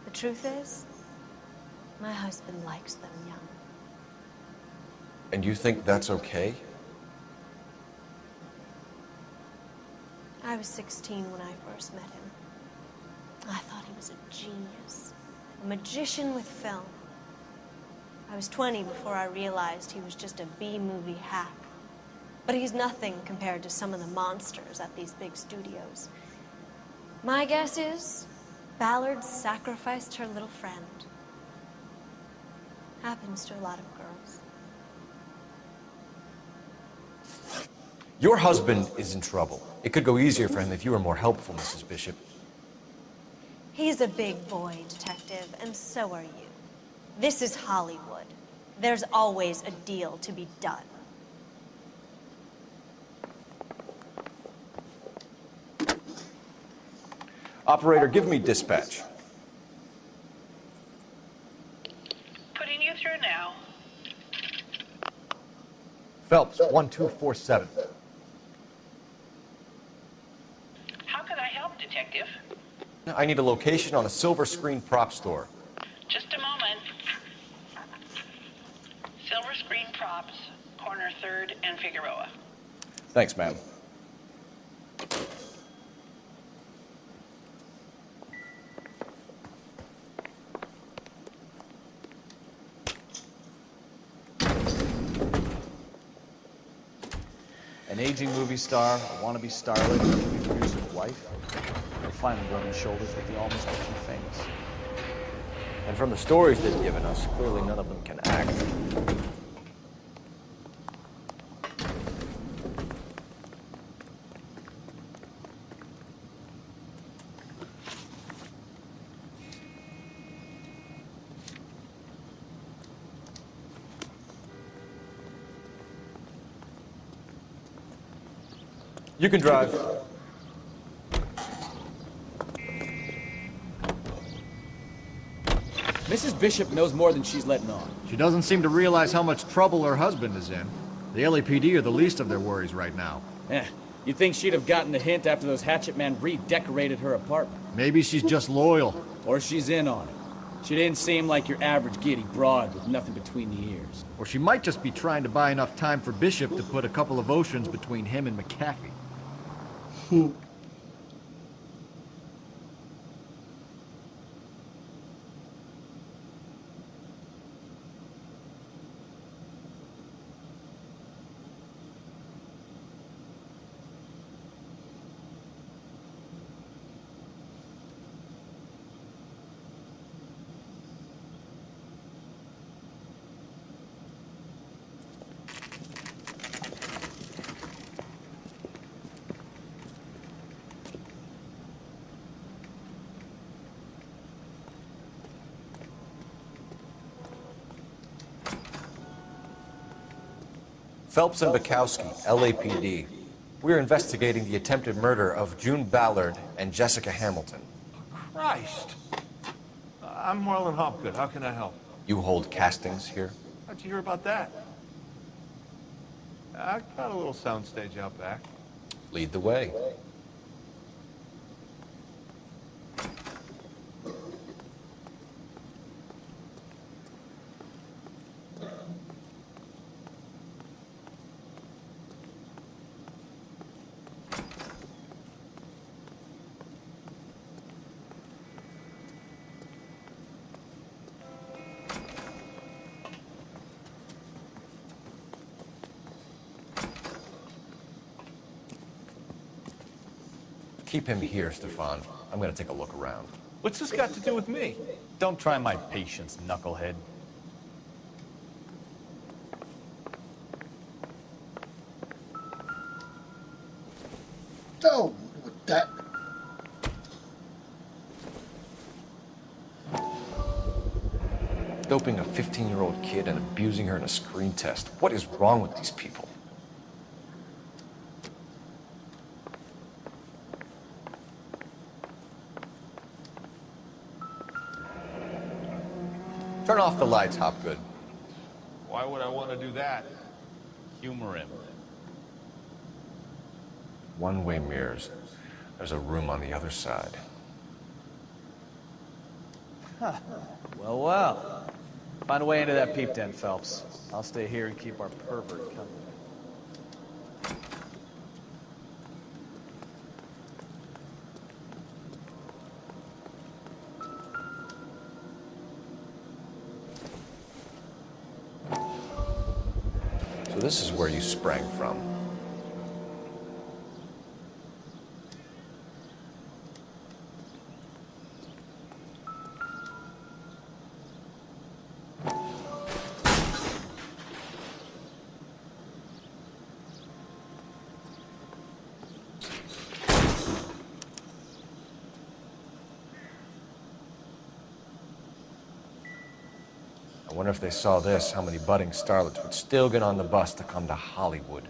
The truth is, my husband likes them young. And you think that's okay? I was 16 when I first met him. I thought he was a genius, a magician with film. I was 20 before I realized he was just a B-movie hack. But he's nothing compared to some of the monsters at these big studios. My guess is, Ballard sacrificed her little friend. Happens to a lot of girls. Your husband is in trouble. It could go easier for him if you were more helpful, Mrs. Bishop. He's a big boy, Detective, and so are you. This is Hollywood. There's always a deal to be done. Operator, give me dispatch. Putting you through now. Phelps, 1247. How can I help, Detective? I need a location on a silver screen prop store. Just a moment. Silver Screen Props, corner 3rd and Figueroa. Thanks, ma'am. An aging movie star, a wannabe starlet, a movie producer's wife. They're finally rubbing shoulders with the almost rich and famous. And from the stories they've given us, clearly none of them can act. You can drive. Mrs. Bishop knows more than she's letting on. She doesn't seem to realize how much trouble her husband is in. The LAPD are the least of their worries right now. You'd think she'd have gotten the hint after those hatchet men redecorated her apartment. Maybe she's just loyal. Or she's in on it. She didn't seem like your average giddy broad with nothing between the ears. Or she might just be trying to buy enough time for Bishop to put a couple of oceans between him and McAfee. Phelps and Bukowski, LAPD. We're investigating the attempted murder of June Ballard and Jessica Hamilton. Christ! I'm Marlon Hopgood. How can I help? You hold castings here? How'd you hear about that? I got a little soundstage out back. Lead the way. Keep him here, Stefan. I'm gonna take a look around. What's this got to do with me? Don't try my patience, knucklehead. Oh, with that. Doping a 15-year-old kid and abusing her in a screen test. What is wrong with these people? Turn off the lights, Hopgood. Why would I want to do that? Humor him. One-way mirrors. There's a room on the other side. Huh. Well, well. Find a way into that peep den, Phelps. I'll stay here and keep our pervert company. So this is where you sprang from. I wonder if they saw this, how many budding starlets would still get on the bus to come to Hollywood.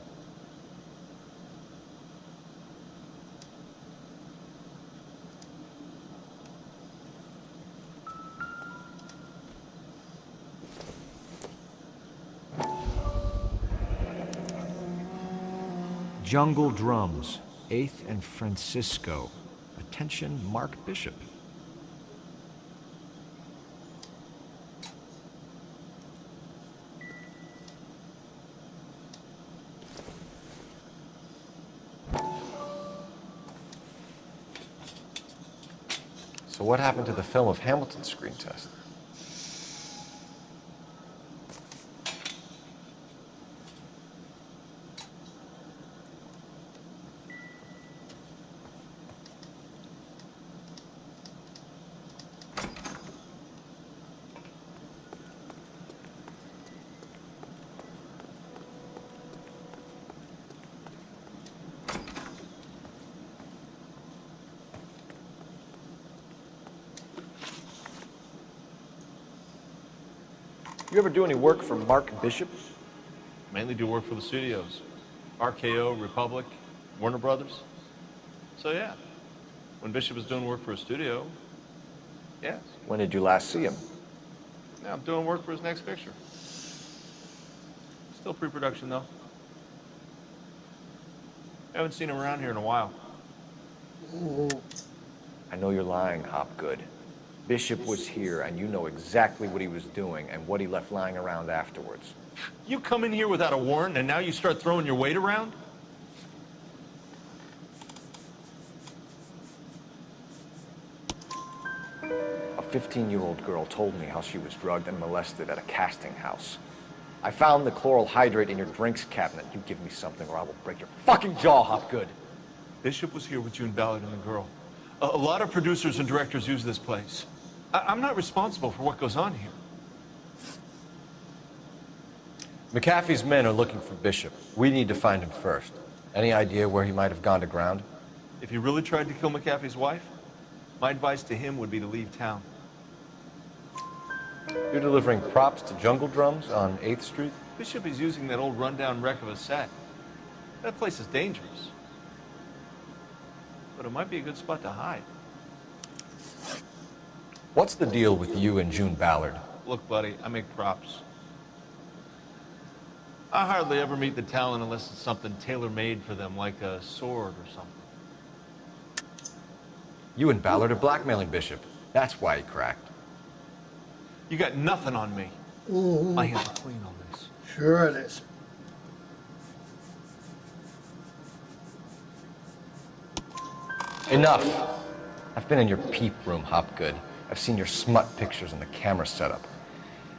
Jungle Drums, 8th and Francisco. Attention, Mark Bishop. So what happened to the film of Hamilton's screen test? You ever do any work for Mark Bishop? Mainly do work for the studios. RKO, Republic, Warner Brothers. So yeah, when Bishop was doing work for a studio, yes. When did you last see him? Now I'm doing work for his next picture. Still pre-production, though. Haven't seen him around here in a while. I know you're lying, Hopgood. Bishop was here, and you know exactly what he was doing and what he left lying around afterwards. You come in here without a warrant, and now you start throwing your weight around? A 15-year-old girl told me how she was drugged and molested at a casting house. I found the chloral hydrate in your drinks cabinet. You give me something or I will break your fucking jaw, Hopgood. Bishop was here with June Ballard and the girl. A lot of producers and directors use this place. I'm not responsible for what goes on here. McAfee's men are looking for Bishop. We need to find him first. Any idea where he might have gone to ground? If he really tried to kill McAfee's wife, my advice to him would be to leave town. You're delivering props to Jungle Drums on 8th Street? Bishop is using that old rundown wreck of a set. That place is dangerous. But it might be a good spot to hide. What's the deal with you and June Ballard? Look, buddy, I make props. I hardly ever meet the talent unless it's something tailor-made for them, like a sword or something. You and Ballard are blackmailing Bishop. That's why he cracked. You got nothing on me. My hands are clean on this. Sure it is. Enough. I've been in your peep room, Hopgood. I've seen your smut pictures and the camera setup.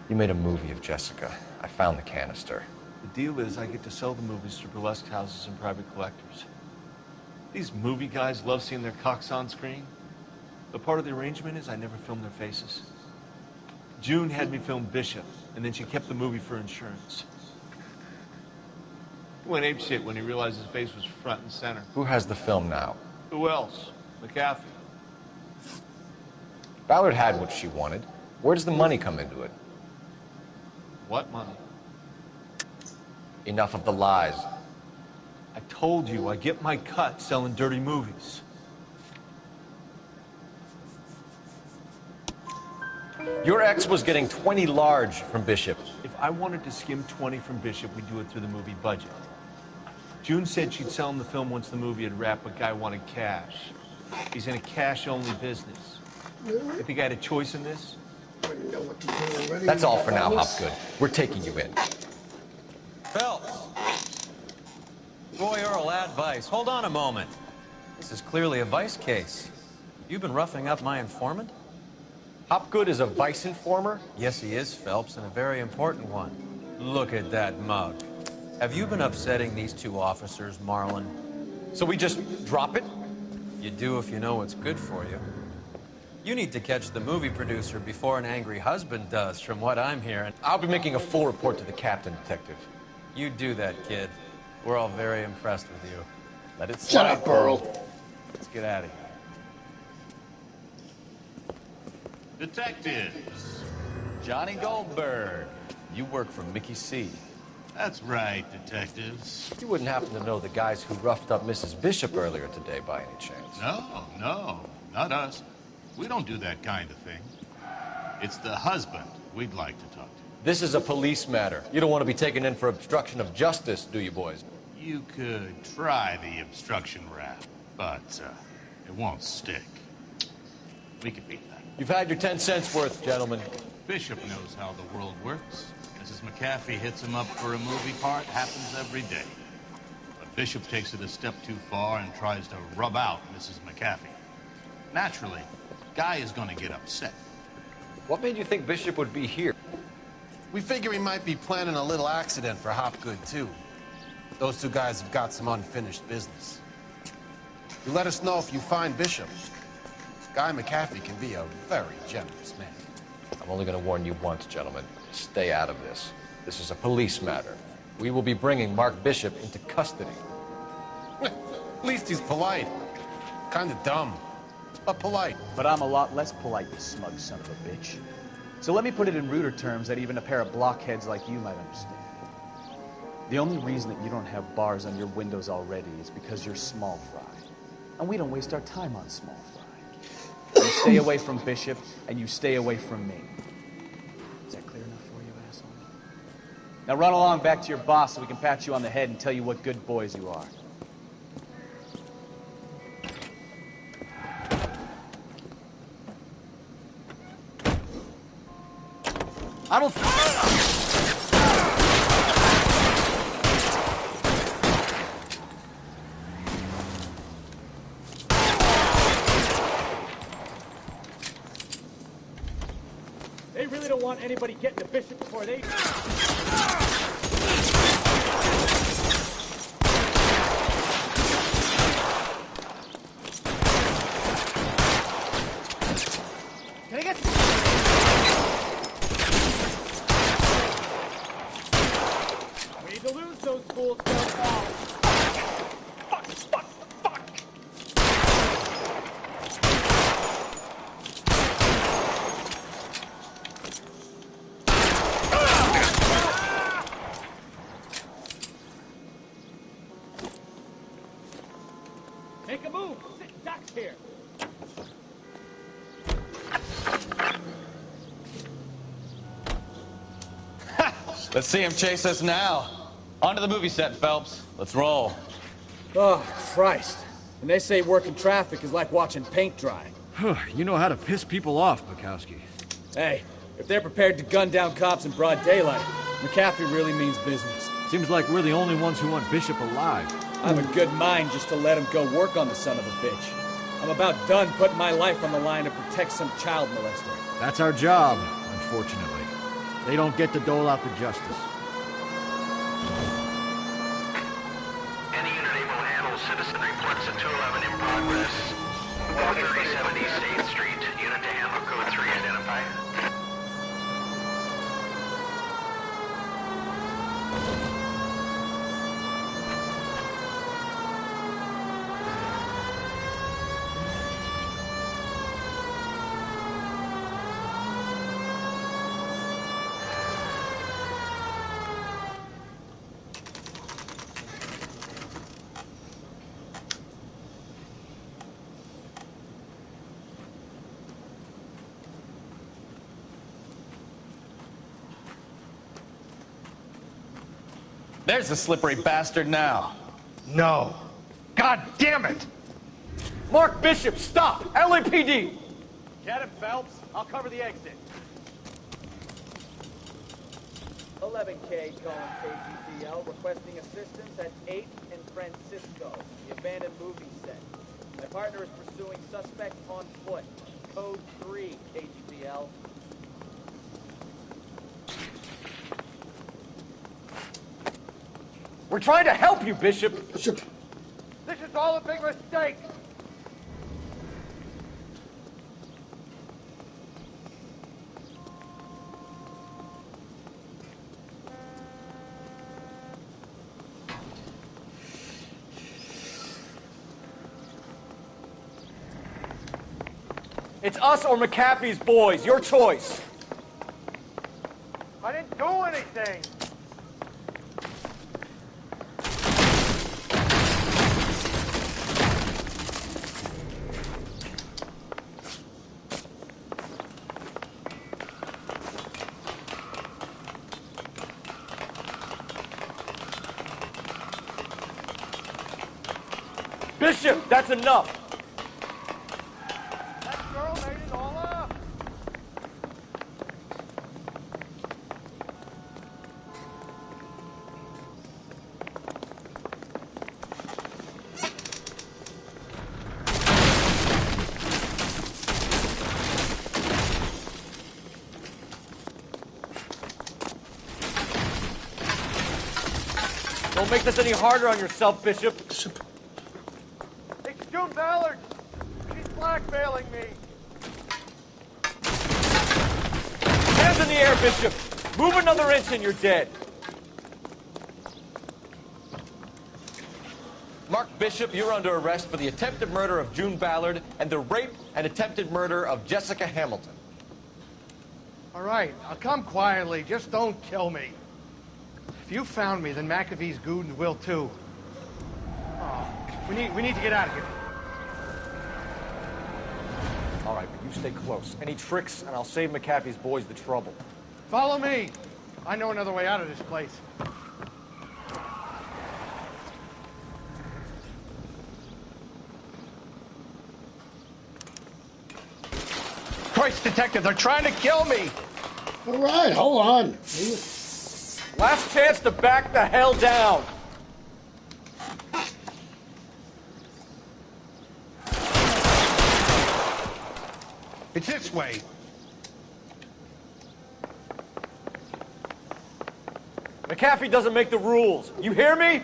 You made a movie of Jessica. I found the canister. The deal is I get to sell the movies to burlesque houses and private collectors. These movie guys love seeing their cocks on screen. But part of the arrangement is I never film their faces. June had me film Bishop, and then she kept the movie for insurance. He went apeshit when he realized his face was front and center. Who has the film now? Who else? McAfee. Ballard had what she wanted. Where does the money come into it? What money? Enough of the lies. I told you I get my cut selling dirty movies. Your ex was getting 20 large from Bishop. If I wanted to skim 20 from Bishop, we'd do it through the movie budget. June said she'd sell him the film once the movie had wrapped, but Guy wanted cash. He's in a cash-only business. I think I had a choice in this. That's all for now, Hopgood. We're taking you in. Phelps! Royal advice. Hold on a moment. This is clearly a vice case. You've been roughing up my informant? Hopgood is a vice informer? Yes, he is, Phelps, and a very important one. Look at that mug. Have you been upsetting these two officers, Marlin? So we just drop it? You do if you know what's good for you. You need to catch the movie producer before an angry husband does, from what I'm hearing. I'll be making a full report to the captain, Detective. You do that, kid. We're all very impressed with you. Let it slide. Shut up, Burl. Let's get out of here. Detectives. Johnny Goldberg. You work for Mickey C. That's right, detectives. You wouldn't happen to know the guys who roughed up Mrs. Bishop earlier today by any chance? No, not us. We don't do that kind of thing. It's the husband we'd like to talk to. This is a police matter. You don't want to be taken in for obstruction of justice, do you, boys? You could try the obstruction rap, but it won't stick. We could beat that. You've had your 10 cents worth, gentlemen. Bishop knows how the world works. Mrs. McAfee hits him up for a movie part, happens every day. But Bishop takes it a step too far and tries to rub out Mrs. McAfee. Naturally, Guy is going to get upset. What made you think Bishop would be here? We figure he might be planning a little accident for Hopgood, too. Those two guys have got some unfinished business. You let us know if you find Bishop. Guy McAfee can be a very generous man. I'm only going to warn you once, gentlemen. Stay out of this. This is a police matter. We will be bringing Mark Bishop into custody. At least he's polite. Kind of dumb, but polite. But I'm a lot less polite, you smug son of a bitch. So let me put it in ruder terms that even a pair of blockheads like you might understand. The only reason that you don't have bars on your windows already is because you're small fry. And we don't waste our time on small fry. You stay away from Bishop, and you stay away from me. Is that clear enough for you, asshole? Now run along back to your boss so we can pat you on the head and tell you what good boys you are. I don't... They really don't want anybody getting to Bishop before they... Can I get... We need to lose those fools so far. Make a move! Sit ducks here! Let's see him chase us now. On to the movie set, Phelps. Let's roll. Oh, Christ. And they say working traffic is like watching paint dry. You know how to piss people off, Bukowski. Hey, if they're prepared to gun down cops in broad daylight, McCaffrey really means business. Seems like we're the only ones who want Bishop alive. I have a good mind just to let him go work on the son of a bitch. I'm about done putting my life on the line to protect some child molester. That's our job, unfortunately. They don't get to dole out the justice. Any unit able to handle citizen reports at 211 in progress. 437 East 8th Street. Unit to handle code 3 identified. There's the slippery bastard now. No. God damn it! Mark Bishop, stop! LAPD! Get him, Phelps. I'll cover the exit. 11K calling KGPL, requesting assistance at 8th and Francisco, the abandoned movie set. My partner is pursuing suspect on foot. Code 3, KGPL. We're trying to help you, Bishop. Bishop. This is all a big mistake! It's us or McAfee's boys. Your choice. I didn't do anything! Bishop, that's enough. That girl made it all up! Don't make this any harder on yourself, Bishop. It's June Ballard! She's blackmailing me! Hands in the air, Bishop. Move another inch and you're dead. Mark Bishop, you're under arrest for the attempted murder of June Ballard and the rape and attempted murder of Jessica Hamilton. All right, I'll come quietly. Just don't kill me. If you found me, then McAfee's goons will too. Oh, we need to get out of here. All right, but you stay close. Any tricks, and I'll save McAfee's boys the trouble. Follow me. I know another way out of this place. Christ, detective, they're trying to kill me. All right, hold on. Last chance to back the hell down. It's this way. McAfee doesn't make the rules. You hear me?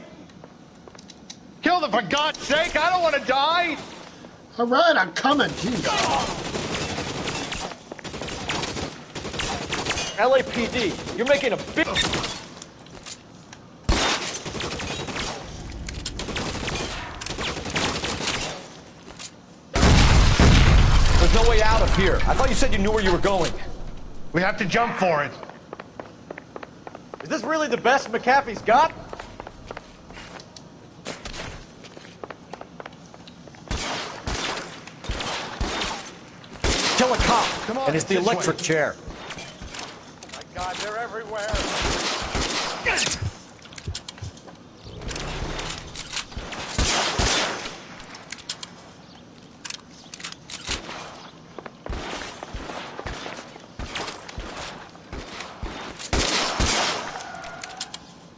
Kill them, for God's sake! I don't want to die! All right, I'm coming. Jeez. LAPD, you're making a big... There's no way out of here. I thought you said you knew where you were going. We have to jump for it. Is this really the best McAfee's got? Kill a cop. Come on, and it's the electric chair. God, they're everywhere.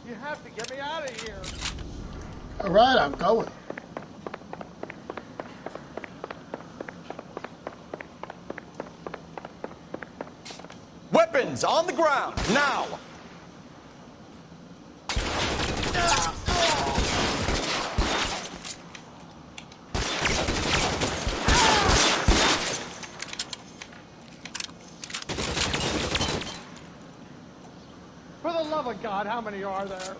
You have to get me out of here. All right, I'm going. Weapons on the ground, now! For the love of God, how many are there?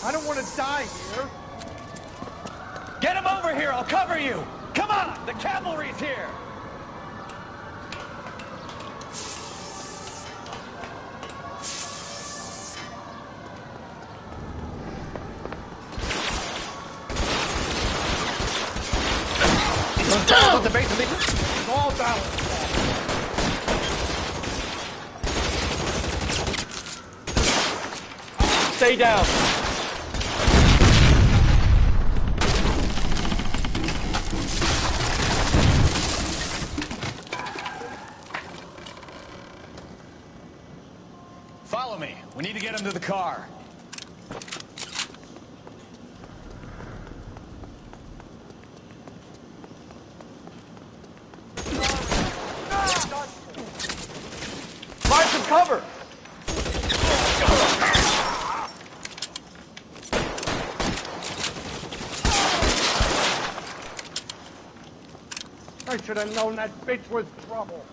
I don't want to die here. Get him over here, I'll cover you! Come on, the cavalry's here! Down at the base of the... All down. Stay down. Follow me. We need to get him to the car. Find some cover. I should have known that bitch was trouble.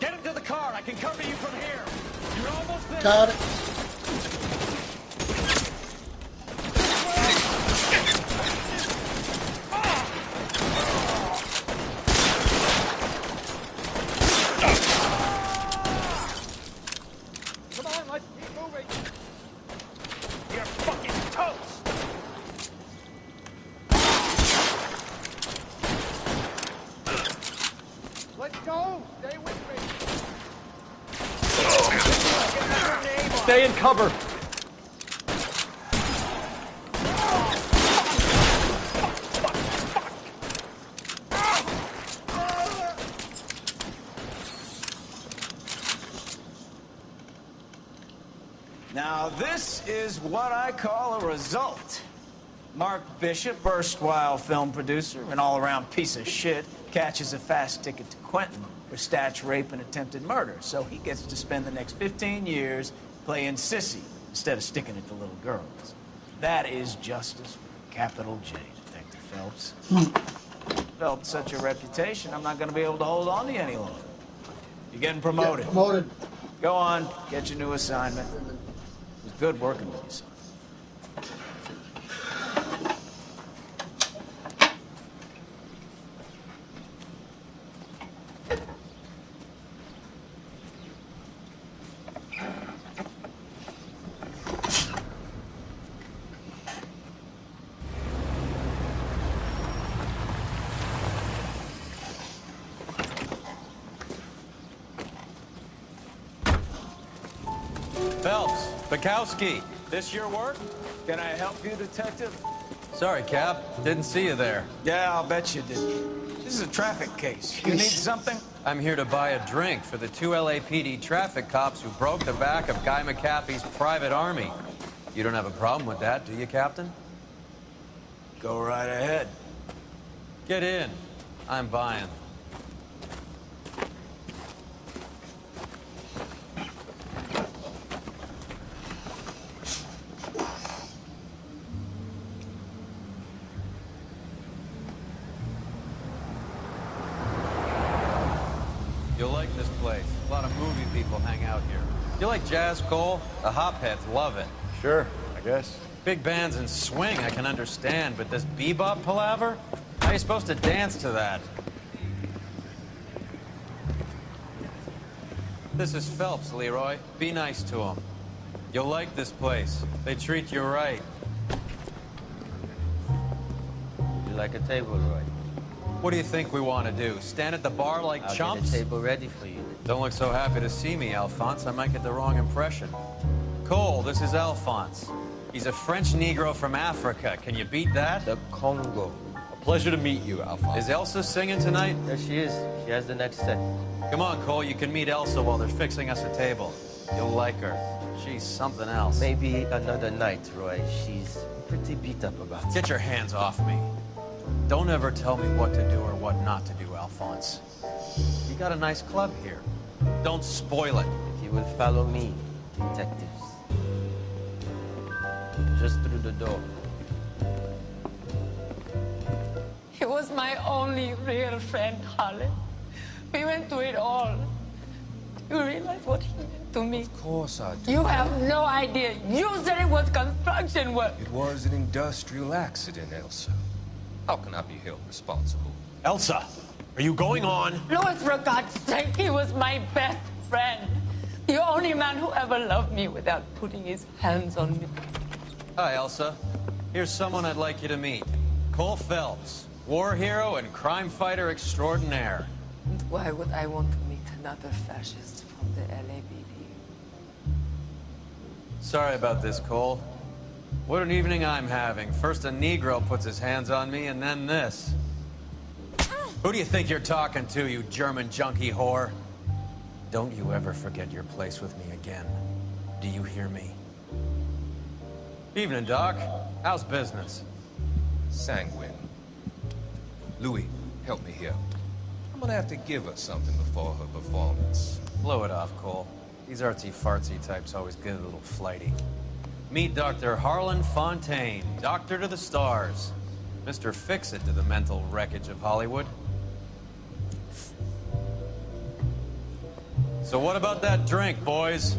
Get him to the car. I can cover you from here. You're almost there. Got it. Come on, let's keep moving. You're fucking toast. Let's go. Stay with me. Stay in cover. Now, this is what I call a result. Mark Bishop, erstwhile film producer and all-around piece of shit, catches a fast ticket to Quentin for statch rape and attempted murder, so he gets to spend the next 15 years playing sissy instead of sticking it to little girls. That is justice with a capital J, Detective Phelps. Developed such a reputation, I'm not going to be able to hold on to you any longer. You're getting promoted. Yeah, promoted. Go on, get your new assignment. It was good working with you, son. Phelps, Bukowski, this your work? Can I help you, Detective? Sorry, Cap. Didn't see you there. Yeah, I'll bet you did. This is a traffic case. You need something? I'm here to buy a drink for the 2 LAPD traffic cops who broke the back of Guy McAfee's private army. You don't have a problem with that, do you, Captain? Go right ahead. Get in. I'm buying. You'll like this place. A lot of movie people hang out here. You like jazz, Cole? The hopheads love it. Sure, I guess. Big bands and swing I can understand, but this bebop palaver? How are you supposed to dance to that? This is Phelps, Leroy. Be nice to him. You'll like this place. They treat you right. You like a table, Roy? What do you think we want to do? Stand at the bar like I'll chumps? get a table ready for you. Don't look so happy to see me, Alphonse. I might get the wrong impression. Cole, this is Alphonse. He's a French Negro from Africa. Can you beat that? The Congo. A pleasure to meet you, Alphonse. Is Elsa singing tonight? There she is. She has the next set. Come on, Cole. You can meet Elsa while they're fixing us a table. You'll like her. She's something else. Maybe another night, Roy. She's pretty beat up about it. Get your hands off me. Don't ever tell me what to do or what not to do, Alphonse. You got a nice club here. Don't spoil it. If you will follow me, detectives. Just through the door. He was my only real friend, Harlan. We went through it all. You realize what he meant to me? Of course I do. You have no idea. You said it was construction work. It was an industrial accident, Elsa. How can I be held responsible? Elsa, are you going on? Louis, for God's sake, he was my best friend. The only man who ever loved me without putting his hands on me. Hi, Elsa. Here's someone I'd like you to meet. Cole Phelps, war hero and crime fighter extraordinaire. And why would I want to meet another fascist from the LAPD? Sorry about this, Cole. What an evening I'm having. First a Negro puts his hands on me, and then this. Who do you think you're talking to, you German junkie whore? Don't you ever forget your place with me again. Do you hear me? Evening, Doc. How's business? Sanguine. Louis, help me here. I'm gonna have to give her something before her performance. Blow it off, Cole. These artsy-fartsy types always get a little flighty. Meet Dr. Harlan Fontaine, doctor to the stars. Mr. Fix-It to the mental wreckage of Hollywood. So what about that drink, boys?